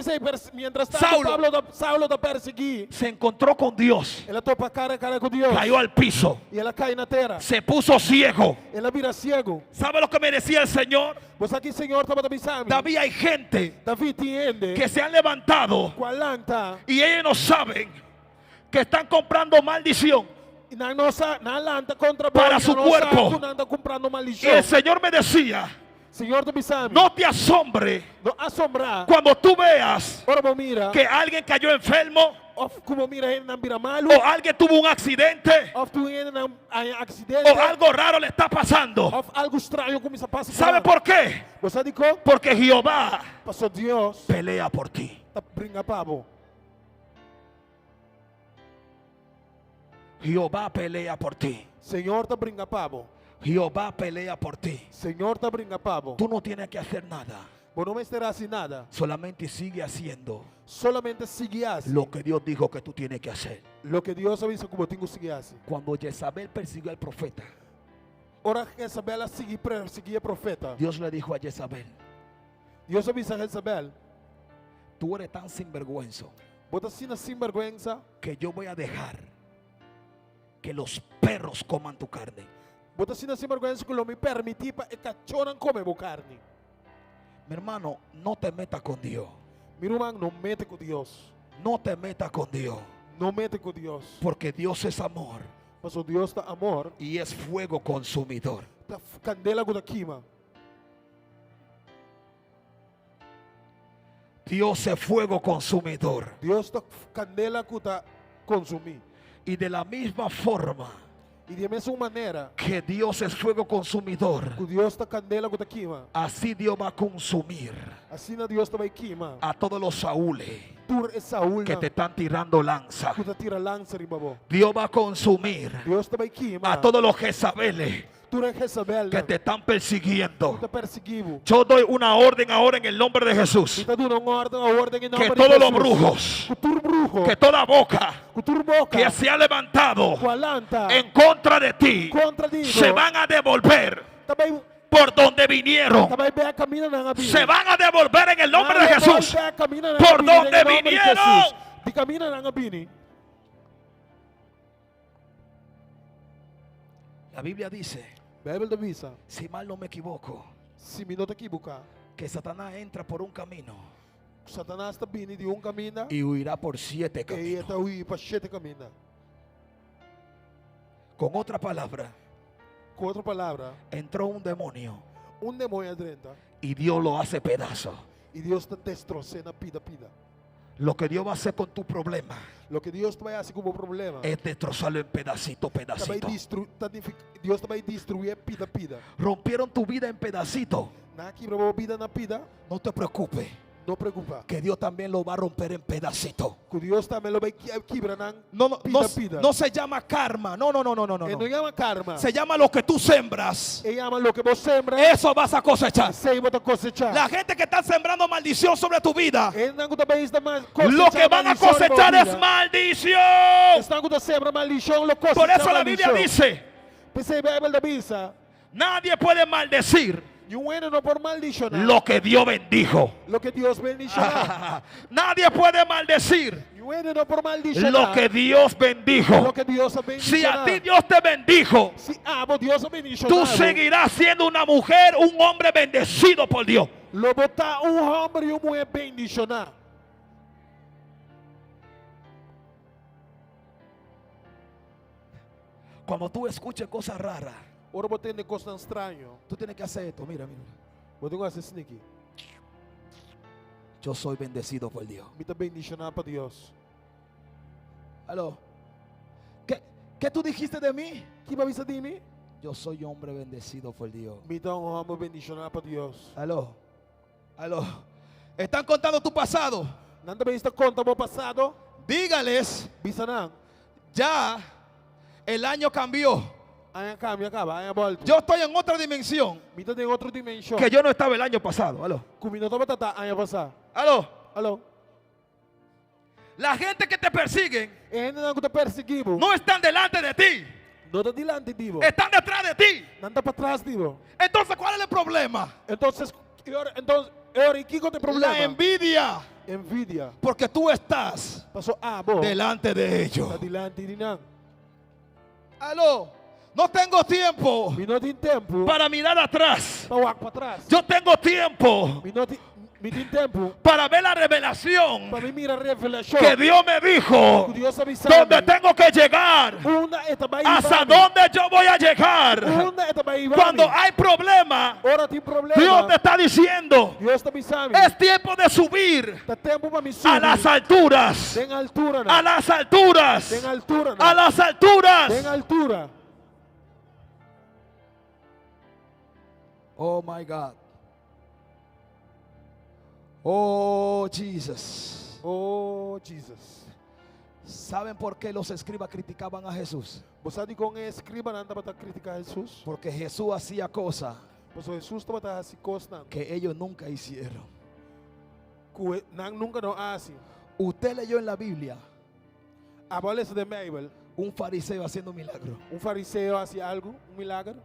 Saulo está perseguir, se encontró con Dios, ela topa cara a cara com Deus, cayó al piso, e ela cai na terra, se puso ciego. ela vira cego. ¿Sabe lo que me decía el Señor? Você aqui, Senhor, estava avisando. David, hay gente David entende que se han levantado com a lanta y ellos no saben que están comprando maldición. e na lanta contra Para su cuerpo. anda comprando Y maldição. el Señor me decía, Senhor, tu avisando. no te asombre Não assombrar. cuando tú veas Ora, mo mira. que alguien cayó enfermo Of como mira ele não vira malo. o alguien tuvo un accidente Of tu ele não acidente. o algo raro le está pasando. Of algo estranho começa a passar. ¿Sabe por qué? Você dijo? Porque Jehová Passou Deus. pelea por ti. Tá brinca pavo. Jehová pelea por ti. Senhor, tá brinca pavo. Jehová pelea por ti. Senhor, tá brinca pavo. Tú no tienes que hacer nada. Vos não me estarás assim nada. Solamente sigue haciendo Solamente seguirás lo que Dios dijo que tú tienes que hacer. lo que Deus avisa como tenho que seguir. Cuando Jezabel persiguió al profeta, Ora, Jezabel seguia profeta. Dios le dijo a Jezabel, Deus avisa a Jezabel. tú eres tan sinvergüenza Bota assim na sinvergüenza. que yo voy a dejar que los perros coman tu carne. Bota assim na sinvergüenza que não me permitir para cachorro comer a carne. Mi hermano, no te metas con Dios. Meu irmão, não mete com Deus. No te metas con Dios. Não mete com Deus. Porque Dios es amor Mas o Deus está amor. y es fuego consumidor. Está candela com a queima. Dios es fuego consumidor. Deus está candela com a consumir. Y de la misma forma E de mesma maneira que Dios es fuego consumidor, que Deus está candela com a queima. así Dios va a consumir Assim na Deus também queima. a todos los Saúles Tur é Saúl que te están tirando lanza. que tira lança ribabo. Dios va a consumir Deus também queima. a todos los Jezabeles Tur é Jezabel que te están persiguiendo. está perseguindo. Yo doy una orden ahora en el nombre de Jesús. Está dando uma ordem em nome Que de todos los Jesus. brujos, Que tur brujo. que toda boca Que tur boca. que se ha levantado Com a lanta. en contra de ti Contra Dios. se van a devolver Também por donde vinieron. vai caminhando na vida. Se van a devolver en el nombre de Jesús por donde vinieron. De camina na Gabini. La Biblia dice, Bíblia avisa. si mal no me equivoco, Se me não te equivocar. que Satanás entra por un camino Satanás está bini de camina y huirá por 7 e caminos. está ui para 7 camina. Con otra palabra, Com outra palavra, entró un demonio demônio adrenta y Dios lo hace pedazo. e Deus está destroçando pida. Lo que Dios va a hacer con tu problema Lo que Deus vai fazer como problema, es destrozarlo en pedacito, vai pedacito. Deus vai destruir pida. Rompieron tu vida en pedacito. Na quebra vida na pida, No te preocupes, não preocupa. que Dios también lo va a romper en pedacito. Que Deus também vai quebrar na No pida. no se llama karma. No. Ele não chama karma. Se llama lo que tú sembras. Ele chama lo que você sembra, Eso vas a cosechar. sei você cosechar. La gente que está sembrando maldición sobre tu vida, Ele não também está mais lo que van a cosechar es maldición. Estão com sembra maldição, lo cosecha. Por eso la Biblia dice, Pensei Bíblia da Bisa, nadie puede maldecir e não por maldicionar lo que Dios bendijo. lo que Deus bendicionar. Nadie puede maldecir E não por maldicionar lo que Dios bendijo. lo que Deus Si a bendicionar. ti Dios te bendijo, Se Deus bendicionar, tú seguirás siendo una mujer, un hombre bendecido por Dios. lo botar homem e mulher bendicionar. Cuando tú escuches cosas raras, Ora botei de coisa estranho. tú tienes que hacer esto. Mira. Botei com essa sneaky. Yo soy bendecido por Dios. Me tá bendicionar para Deus. Aló. ¿Qué tú dijiste de mí? Que vai avisar de mim? Yo soy hombre bendecido por Dios. Me dá homem bendicionar para Deus. Aló. ¿Están contando tu pasado? Nada bem está conta o passado. Dígales, Bisa não. ya el año cambió. Aí acaba, aí volta. Yo estoy en otra dimensión Me tá em outra dimensão. que yo no estaba el año pasado. Aló. Comigo não batata, aí passar. Aló. Alô? La gente que te persiguen Ainda não está perseguido. no están delante de ti, Não está delante de ti. están detrás de ti. Não está para trás de ti. Entonces, ¿cuál es el problema? Então, o que tem problema? La envidia. Envidia. Porque tú estás Passou bom. delante de Está ellos. delante de não. Aló. No tengo tiempo Me não tem tempo para mirar atrás. para olhar para trás. Yo tengo tiempo Me tem tempo para ver la revelación para me mirar a revelação. que Dios me dijo Que Deus avisa. donde tengo que llegar, hasta dónde yo voy a llegar. Cuando hay problema, Ora tem problema. Dios te está diciendo, Deus está avisando. es tiempo de subir Está tempo para me subir. a las alturas, Tem altura, a las alturas, Tem altura, a las alturas. Tem altura. Oh my God. Oh Jesus. Oh, Jesus. ¿Saben por qué los escribas criticaban a Jesús? Você sabe com escriba não para criticar Jesus? Porque Jesús hacía cosas Porque Jesus estava a se costa. que ellos nunca hicieron. Nunca não assim. Usted leyó en la Biblia A bola de Bible. un fariseo haciendo un milagro. Fariseu hacía algo, milagre.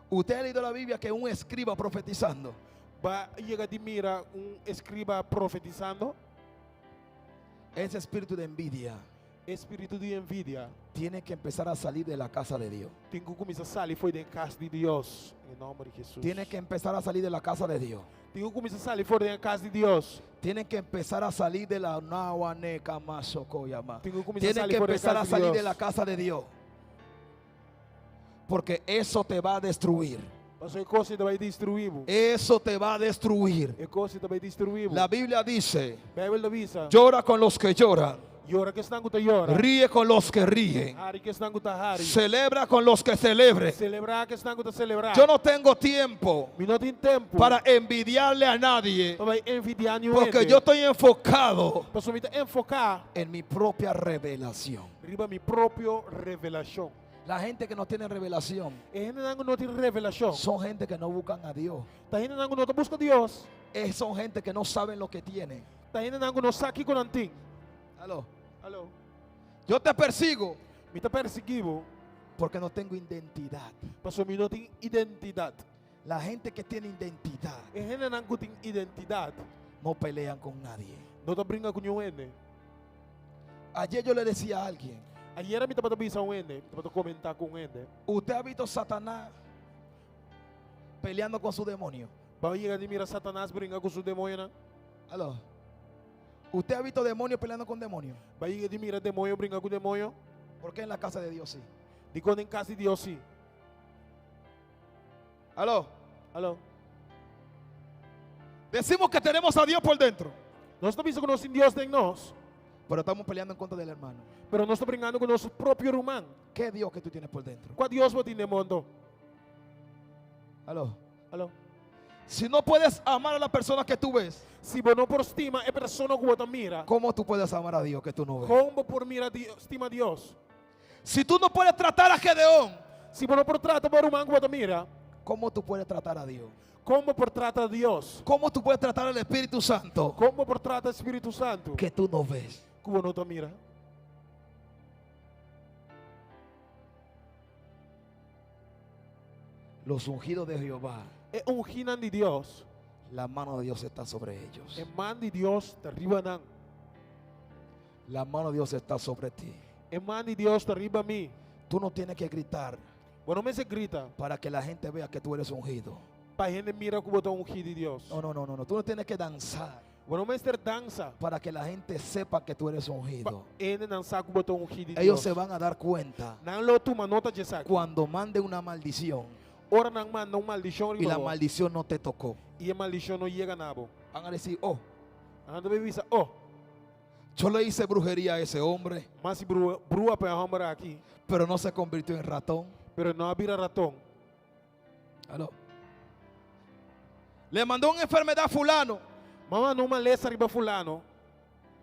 Usted ha leído la Biblia que un escriba profetizando. Va llegar de mira escriba profetizando. Ese espíritu de envidia Espírito de envidia. tiene que empezar a salir de la casa de Dios. Tem que começar a sair foi da casa de Deus. Em nome de Jesus. Tiene que empezar a salir de la casa de Dios. Tem que começar a sair fora da casa de Deus. Tienen que empezar a salir de la Nahuaneca Masokoyama. Tem que começar a Tienen sair que fora da empezar a casa de salir de Deus. la casa de Dios. Porque eso te va a destruir. Mas a coisa vai destruir. Eso te va a destruir. A coisa vai destruir. La Biblia dice, Bíblia avisa. llora con los que lloran, Llora que estão com llora. ríe con los que ríen, Hari que estão com hari. celebra con los que celebren. Celebrar que estão com celebrar. Yo no tengo tiempo Me não tem tempo para envidiarle a nadie, para envidiar nenhum. porque yo estoy enfocado Para me enfocar en mi propia revelación. riba mi própria revelação. La gente que no tiene revelación E gente não tem revelação. son gente que no buscan a Dios. Tá gente não busca Deus. Son gente que no saben lo que tienen. Tá gente não sabe com antim. Aló. Alô. Yo te persigo Me tá perseguindo. porque no tengo identidad. Porque me não tem identidade. La gente que tiene identidad E gente não tem identidade. no pelean con nadie. Não tá brincando com ninguém. Ayer yo le decía a alguien, Ayer me estava pensando ele, estava comentar com ele. ¿usted ha visto Satanás peleando con su demonio? Vai chegar de mira Satanás brincar com seu demônio. Aló. ¿Usted ha visto demonios peleando con demonios? Ba je die mira demônio brincar com demônio? ¿Por qué en la casa de Dios sí? Die kon in casa de Deus sim. Aló. Alô? Decimos que tenemos a Dios por dentro, Nós estamos dizendo que nós em Deus tem nós, pero estamos peleando en contra del hermano. pero nós estamos brincando com o nosso próprio irmão. ¿Qué Dios que tú tienes por dentro? Qual Deus você tem no mundo? Aló. Alô? Si no puedes amar a la persona que tú ves, Se você não por estima a pessoa que você mira, ¿cómo tú puedes amar a Dios que tú no ves? como por mira estima Deus? Si tú no puedes tratar a Gedeón, Se você não por trata por irmão que você mira, ¿cómo tú puedes tratar a Dios? como por trata a Deus? ¿Cómo tú puedes tratar al Espíritu Santo Como por trata o Espírito Santo que tú no ves? que você não te mira? Los ungidos de Jehová, É ungindo de Deus. la mano de Dios está sobre ellos. É mão de Deus te arriba não. La mano de Dios está sobre ti. É mão de Deus te arriba a mim. Tú no tienes que gritar Você não se grita para que la gente vea que tú eres ungido. para a gente mira que você é ungido de Deus. No, no, no, no, no. Tú no tienes que danzar Você não vai ser dança para que la gente sepa que tú eres para ungido. ele dançar que você é ungido de Ellos Deus. se van a dar cuenta Não lo toma nota de saco. cuando mande una maldición Ora não manda uma maldição y la maldición no te tocó. e a maldição não chega na boca. Van a decir, oh, Anda me avisa, oh, yo le hice brujería a ese hombre, mas brua para a aqui, pero no se convirtió en ratón. pero não vira ratão. Aló. Le mandó una enfermedad a fulano, Mama não maleza riba fulano.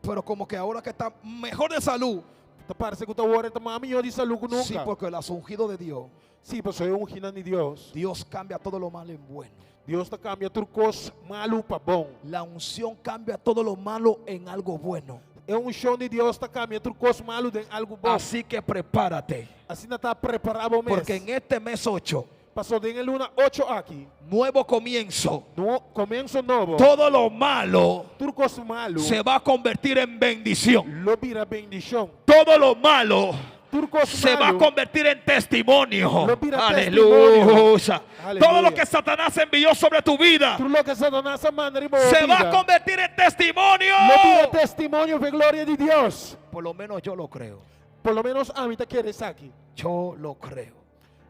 pero como que ahora que está mejor de salud, Te parece que o teu hora está mais melhor de saúde que nunca. sí, porque el ungido de Dios, Sim, mas eu ungindo de Deus. Dios cambia todo lo malo en bueno. Deus te cambia turcos malo para bom. La unción cambia todo lo malo en algo bueno. É chão de Deus te cambia turcos malo em algo bom. Así que prepárate, Assim não está preparado o mês. porque en este mes 8, Passou de luna 8 aqui. nuevo comienzo, No começo novo. todo lo malo Turcos malo. se va a convertir en bendición. Lo vira bendição. Todo lo malo Turcos se va a malo. convertir en testimonio. Lo mira Aleluya. Aleluya. Todo lo que Satanás envió sobre tu vida Tudo lo que Satanás manda em se va a convertir en testimonio. Lo vira testemunho de glória de Deus. Por lo menos yo lo creo. Por lo menos a mim te queres aqui. Yo lo creo.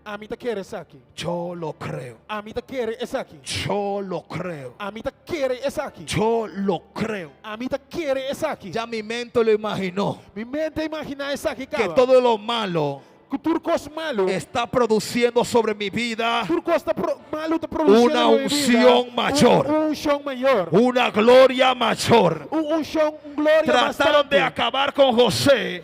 A mim te queres aqui. Yo lo creo. A mim te queres aqui. Yo lo creo. A mim te queres aqui. Yo lo creo. A mim te queres aqui. Ya mi mente lo imaginó. Mi mente imagina essa aqui, Que cara. todo lo malo Que turcos malo. está produciendo sobre mi vida Turcos malo te produzindo una na minha unción vida. mayor. Unção maior. una gloria mayor. Unção, glória Trataron de bastante. acabar con José,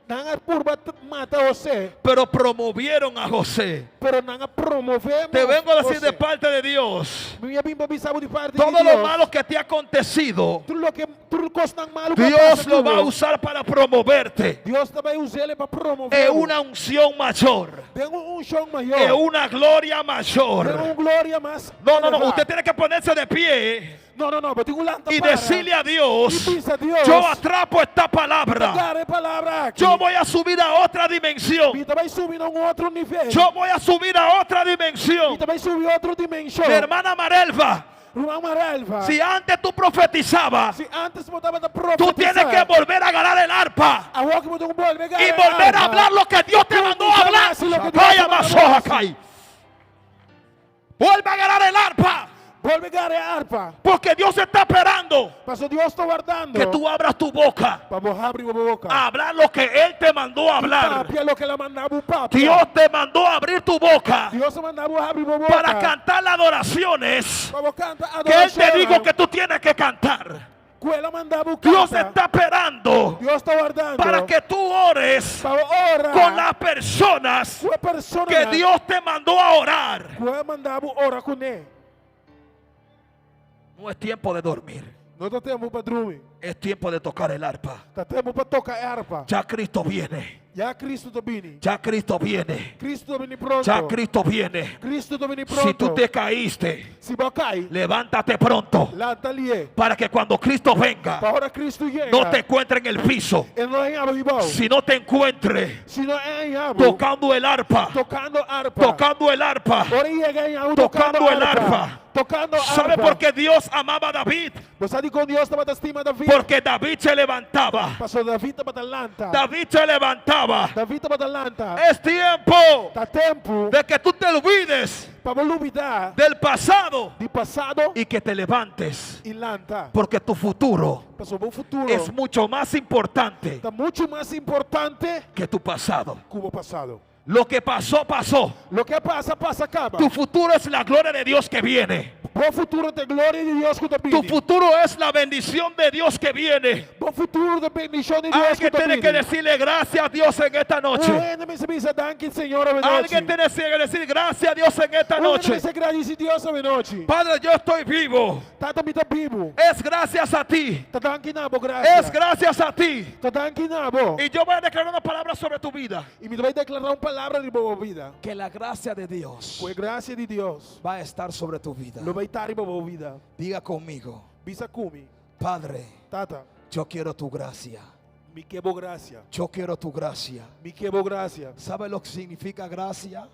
Não por mata você, pero promovieron a José. pero não promovemos. Te vengo a decir você. de parte de Dios, Minha bimba bisabo de parte todo de lo Deus. malo que te ha acontecido, Tudo lo que turcos não malo que Dios passa lo tudo. va a usar para promoverte. Deus também usa ele para promover. Es una unción mayor, Tem unção maior. es una gloria Tem mayor. glória mais. No, no, no, elevada. usted tiene que ponerse de pie Não, pero tengo un y decirle a Dios, Y dice a Dios, yo atrapo esta palabra, Agarre palavra aqui. yo voy a subir a otra dimensión, E também subir a outro nível. yo voy a subir a otra E dimensión. também subir a outra dimensão. Mi hermana Marelva, Irmão Marelva. si antes tú profetizabas, Se antes botava da tú tienes que volver a agarrar el arpa Agora que eu tenho que volver y volver a hablar lo que Dios te mandó a hablar. Vaya masoja, caí. Vuelve a agarrar el arpa, Volve a agarrar a harpa. porque Dios está esperando Pastor, Deus está guardando. que tú abras tu boca Vamos a abrir a boca. a hablar lo que Él te mandó a hablar. Papi é lo que ela mandava o papi. Dios te mandó a abrir tu boca Deus mandava a abrir a boca. para cantar las adoraciones Vamos cantar que Él te dijo que tú tienes que cantar. Que ela mandava o Dios canta. está esperando Deus está guardando. para que tú ores Para orar. con las personas Sua persona. que Dios te mandó a orar. Que ela mandava orar com ele. No es tiempo de dormir, Nós não temos para dormir. es tiempo de tocar el arpa. Tá temos para tocar harpa. Ya Cristo viene, Já Cristo está vindo. ya Cristo viene, Cristo está vindo pronto. ya Cristo viene. Cristo está vindo pronto. Si tú te caíste, Se você cai, levántate pronto lá está ali. para que cuando Cristo venga Para hora Cristo chega. no te encuentre en el piso, Ele não é em abrigo. si no te encuentre Se não é em abrigo. tocando el arpa, Tocando harpa. tocando el arpa, Ora chega em abrigo tocando el arpa, tocando ¿Sabe arpa. por qué Dios amaba a David? Você sabe quando Deus estava estima David? Porque David se levantaba. Pastor David estava talanta. David se levantaba. David estava talanta. Es tiempo Tá tempo de que tú te olvides para olvidar del pasado de passado y que te levantes. e lanta. Porque tu futuro Pastor, o futuro es mucho más importante está muito mais importante que tu pasado. que o passado. Lo que pasó, pasó. Lo que passa, passa, acaba. Tu futuro es la gloria de Dios que viene. Bom futuro de glória de Deus que te Tu pide. futuro es la bendición de Dios que viene. Bom futuro de bendição de Deus Alguien que te tiene que pide. decirle gracias a Dios en esta noche. Enemy se dice danke, Senhor, a Alguien noite. tiene que decir gracias a Dios en esta noche. Enemy se agradece Deus a noite. Padre, yo estoy vivo. Tá também tá vivo. Es gracias a ti. Tá danke nabo, Es graças. gracias a ti. Tá danke nabo. Y yo voy a declarar una palabra sobre tu vida. E me vai declarar uma palavra de boa vida. Que la gracia de Dios Com a graça de Deus, va a estar sobre tu vida. lo vai estar em boa vida. Diga conmigo, Visa kumi, Padre, tata, yo quiero tu gracia. me quebo graça. Yo quiero tu gracia. Me quebo graça. ¿Sabe lo que significa gracia?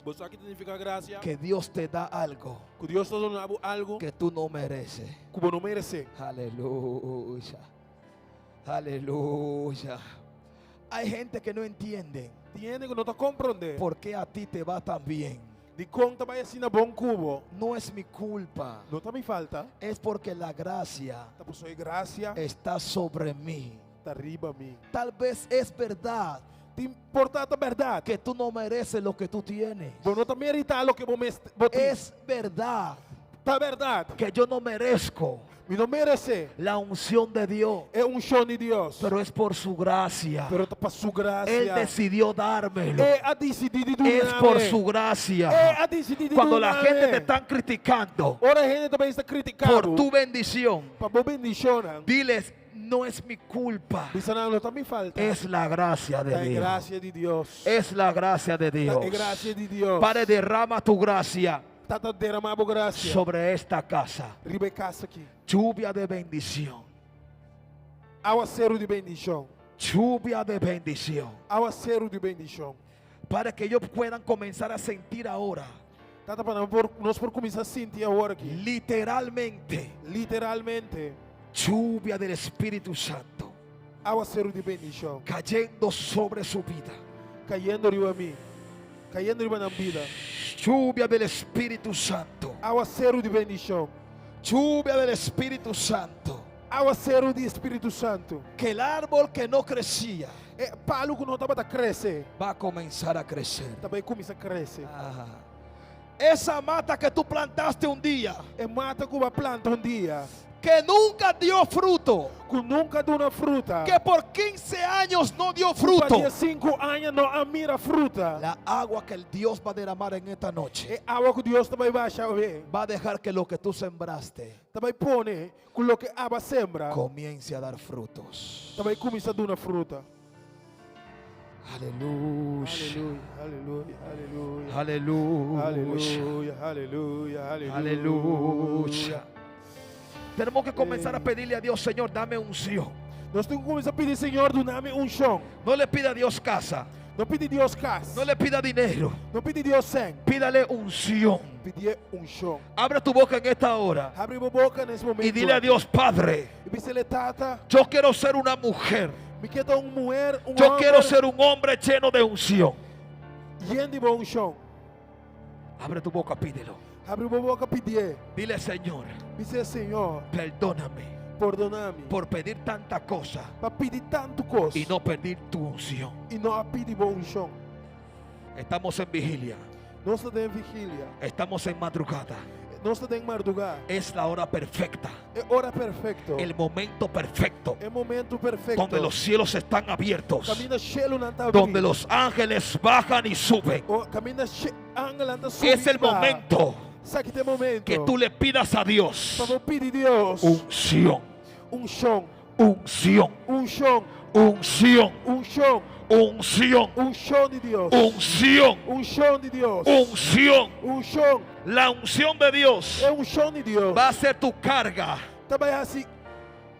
Você sabe o que significa graça? Que Dios te da algo Que Deus está dando algo que tú no mereces. que você não merece. Aleluya. Aleluya. Hay gente que no entiende Tiene que não está compreendendo. por qué a ti te va tan bien. De conta vai assim na bom cubo. No es mi culpa. Não tá me falta. Es porque la gracia Tá por sua graça. está sobre mí. Tá riba a mim. Tal vez es verdad Te importa a verdade. que tú no mereces lo que tú tienes. Você não tá meritando o que você Es verdad Tá verdade. que yo no merezco Me não merece. la unción de Dios, É chão de Deus. pero es por su gracia. Pero tá por sua graça. Él decidió dármelo. É a decidir de Es por su gracia. É a decidir de Cuando la gente te está criticando Ora a gente também está criticando. por tu bendición, Para boa bendição. diles, no es mi culpa, Diz não tá me falta. es la gracia de É Dios. graça de Deus. Es la gracia de Dios. É graça de Deus. Padre, derrama tu gracia Tata derramando graça. sobre esta casa. Ribe casa aqui. Lluvia de bendición. Aguaceiro de bendição. Lluvia de bendición. Aguaceiro de bendição. Para que ellos puedan comenzar a sentir ahora, Tata para nós por começar a sentir agora aqui. literalmente, Literalmente. lluvia del Espíritu Santo Aguaceiro de bendição. cayendo sobre su vida. Caindo riba a mim. Caindo riba na vida. Lluvia del Espíritu Santo. Aguaceiro de bendição. Lluvia del Espíritu Santo. Aguaceiro de Espírito Santo. Que el árbol que no crecía É palo que não estava a crescer. va a comenzar a crecer. Também começa a crescer. Ah. Esa mata que tú plantaste un día, É mata que uma planta dia. que nunca dio fruto, Que nunca deu uma fruta. que por 15 años no dio fruto. Para 5 anos não a mira fruta. La agua que el Dios va a derramar en esta noche É água que Deus também vai chover. va a dejar que lo que tú sembraste Também põe com o que a água sembra. comience a dar frutos. Também começa a dar uma fruta. Aleluya. Aleluia, aleluia, aleluia. Aleluya. Aleluia, aleluia, aleluia. Aleluya. Tenemos que comenzar a pedirle a Dios, Señor, dame unción. Nós temos que começar a pedir, Senhor, do nome chão. No le pida a Dios casa, Não pede Deus casa. no le pida dinero, Não pede Deus 100. pídale unción. Pedir chão. Abre tu boca en esta hora Abre a boca nesse momento. y dile a Dios, Padre, E diz ele, Tata, yo quiero ser una mujer, me queda uma mulher, yo quiero ser un hombre lleno de unción. Lleno de bom chão. Abre tu boca, pídelo. Abre a boca, pedir. Dile, Señor, Diz, Senhor, perdóname perdona-me. por pedir tanta cosa Para pedir tanto coisa. y no pedir tu unción. E não a pedir bom chão. Estamos en vigilia, Nós estamos em vigília. estamos en madrugada. Nós estamos em madrugada. Es la hora perfecta, É hora perfeita. el momento perfecto, É momento perfeito. donde los cielos están abiertos, Camina cielo não está donde los ángeles bajan y suben. Camina ángel anda Es el momento Sabe que tem momento. que tú le pidas a Dios Para pedir Deus. unción, Chão. unción, Chão. unción, Chão. unción, Chão de Deus. unción, Chão de Deus. unción. Chão. La unción de Dios É chão de Deus. va a ser tu carga Também é assim.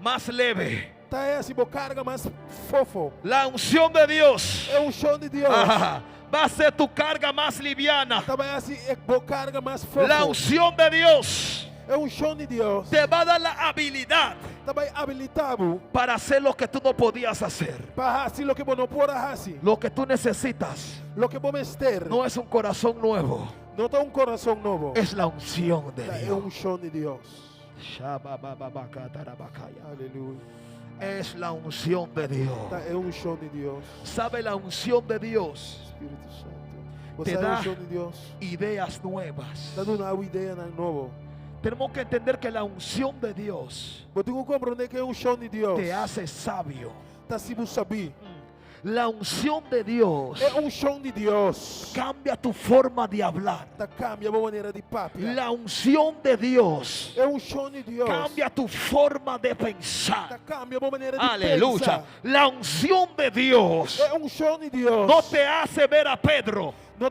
más leve. Tá é assim, uma carga mais fofo. La unción de Dios É chão de Deus. ah, va a ser tu carga más liviana. Também assim é boa carga mais La fofa. unción de Dios É chão de Deus. te va a dar la habilidad Também habilitado para hacer lo que tú no podías hacer. para fazer o que você não pode fazer. Lo que tú necesitas O que você ter no es un corazón nuevo, não é coração novo. es la unción de É Dios. chão de Deus. Aleluia. Es la unción de Dios. É chão de Deus. ¿Sabe la unción de Dios? Espírito Santo. Te Você é dá chão de Deus. ideas nuevas. Dá uma ideia nova. Tenemos que entender que la unción de Dios Você tem que compreender que é chão de Deus. te hace sabio. Tá se você saber. La unción de Dios É chão de Deus. cambia tu forma de hablar. Tá cambia a maneira de papo. La unción de Dios É chão de Deus. cambia tu forma de pensar. Tá cambia a maneira de Aleluya. pensar. La unción de Dios É chão de Deus. no te hace ver a Pedro. Não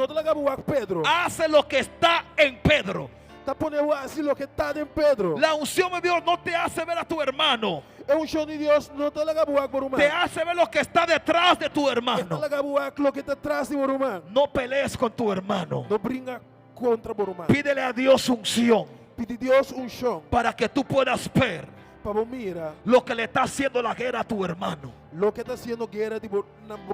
te lagamos a Pedro. Hace lo que está en Pedro. Tá ponendo assim o que está em Pedro. La unción de Dios no te hace ver a tu hermano. É chão de Deus. Não te lagamos a por humano. Te hace ver lo que está detrás de tu Te hermano. lagamos a lo que está atrás de por humano. No pelees con tu hermano. Não brinca contra por humano. Pídele a Dios unción Pede Deus chão. para que tú puedas ver Para mira lo que le está haciendo la guerra a tu hermano. lo que está haciendo guerra de por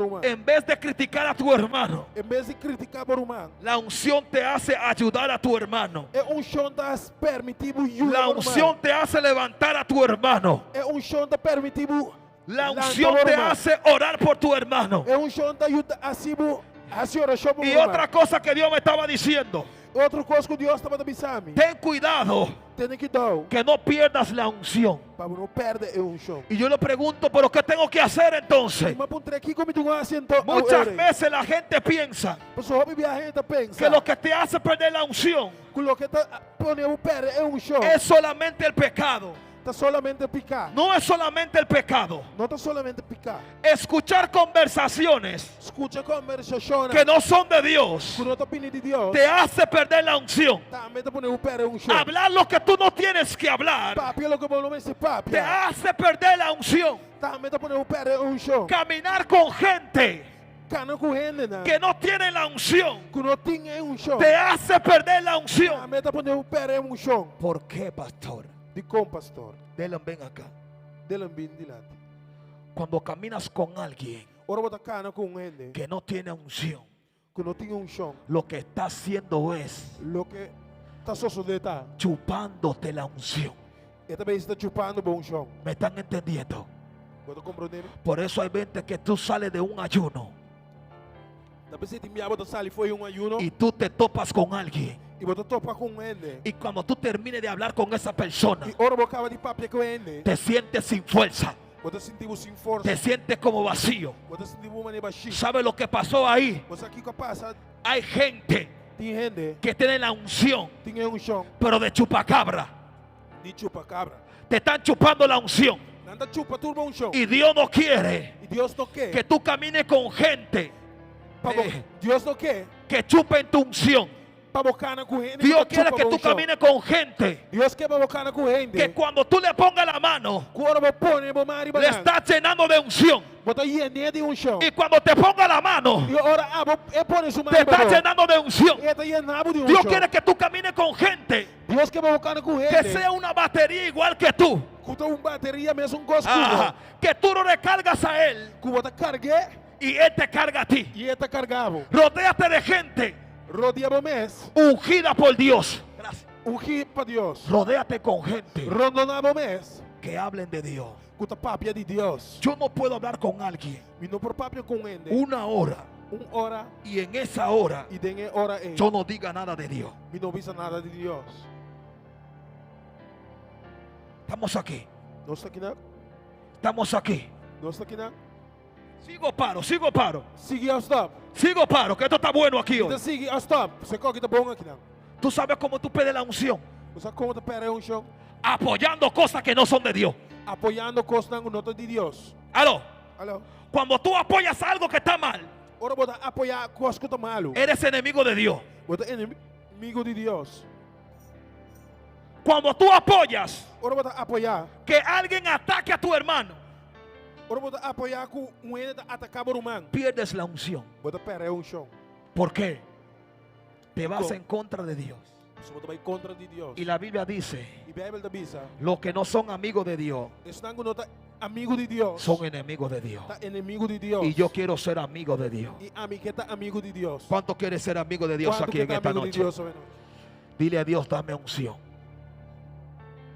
humano. En vez de criticar a tu hermano, Em vez de criticar por humano. la unción te hace ayudar a tu hermano. É chão da permitivo ajuda La por unción humano. te hace levantar a tu hermano. É chão da permitivo. La lançar unción por te humano. hace orar por tu hermano. É chão da ajuda assim a senhora chama por Y humano. otra cosa que Dios me estaba diciendo, Outra coisa que Deus estava avisando. ten cuidado Tem que dar que no pierdas la unción. para não perder chão. Y yo le pregunto, ¿pero qué tengo que hacer entonces? Mas por aqui como tu assento. Muchas veces la gente piensa Pessoal, a gente pensa que lo que te hace perder la unción que o que está ponendo perder chão. es solamente el pecado. Está solamente picar. No es solamente el pecado. Não está solamente picar. Escuchar conversaciones Escuta a conversação que no son de Dios que não está pedindo de Deus. te hace perder la unción. Também está ponendo perder chão. Hablar lo que tú no tienes que hablar Papi, lo que vos não se papi. te hace perder la unción. Também está ponendo perder chão. Caminar con gente Cana correndo, né? que no tiene la unción Que não tinha chão. te hace perder la unción. Também está ponendo perder chão. ¿Por qué, pastor? De com pastor. Dylan, ven acá. Dele bem dilante. Cuando caminas con alguien Ora bota cana com gente que no tiene unción, que não tinha chão. lo que está haciendo es Lo que está só de tá. chupándote la unción. E também está chupando bom chão. ¿Me están entendiendo? Bota compreender? Por eso hay veces que tú sales de un ayuno Também se te enviar bota sali foi ayuno y tú te topas con alguien. e bota topa com gente. Y cuando tú termines de hablar con esa persona, E ora bocava de papi com gente. te sientes sin fuerza, Bota sentimos sem força. te sientes como vacío. Bota sentimos maneira baixinha. ¿Sabe lo que pasó ahí? Você aqui que passa Hay gente tem gente que tiene la unción, tinha chão pero de chupacabra. de chupa cabra. Te están chupando la unción. Nada chupa turma chão. Y Dios no quiere E Deus não quer. que tú camines con gente Deus não quer. que chupen tu unción. Para bocana com gente. Dios quiere que tú camines con gente Deus quer para bocana com gente. que cuando tú le pongas la mano, Quando vou pôr em mari le estás llenando de unción. Bota hiene de chão. Y cuando te ponga la mano, E ora põe su te mari. estás llenando de unción. E tá llenado de Dios chão. quiere que tú camines con gente Deus quer para bocana com que gente. sea una batería igual que tú. Cuta bateria mesmo gosto. Ajá. Que tú no recargas a él Que bota cargue y él te carga a ti. e tá cargado. Rodéate de gente Rodeava mes. ungida por Dios. Gracias. Ungi para Deus. Rodéate con gente Rondonava mes. que hablen de Dios. Cuta papia de Deus. Yo no puedo hablar con alguien E não por papia com gente. una hora Hora y en esa hora e dengue hora é. yo no diga nada de Dios. E não visa nada de Deus. Estamos aquí. Não está aqui não. Estamos aquí. Não está aqui não. Sigo paro, sigo paro. Sigue ao stop. Sigo paro, que esto está bueno aquí hoy. Então sigue ao stop. Você coque tá bom aqui não. Tú sabes cómo tú pedes la unción. Você conta pera chão. Apoyando cosas que no son de Dios. Apoiando costa não nota de Deus. Aló. Alô. Cuando tú apoyas algo que está mal, Ora bota apoiar costa que tá malo. eres enemigo de Dios. Bota inimigo de Deus. Cuando tú apoyas Ora bota apoiar. que alguien ataque a tu hermano, Ora bota apoiar com um ene da atacar rumang. pierdes la unción. Bota pere um chão. ¿Por qué? Te vas Co- en contra de Dios. So bota vai contra de Deus. Y la Biblia dice, E Bíblia da bisa. los que no son amigos de Dios Estão não tá amigo de Deus. son enemigos de Dios. Tá inimigo de Deus. Y yo quiero ser amigo de Dios. E a mim que tá amigo de Deus. ¿Cuánto quieres ser amigo de Dios Quanto aquí que en tá esta amigo de noche? Deus hoje? Dile a Dios, dame unción.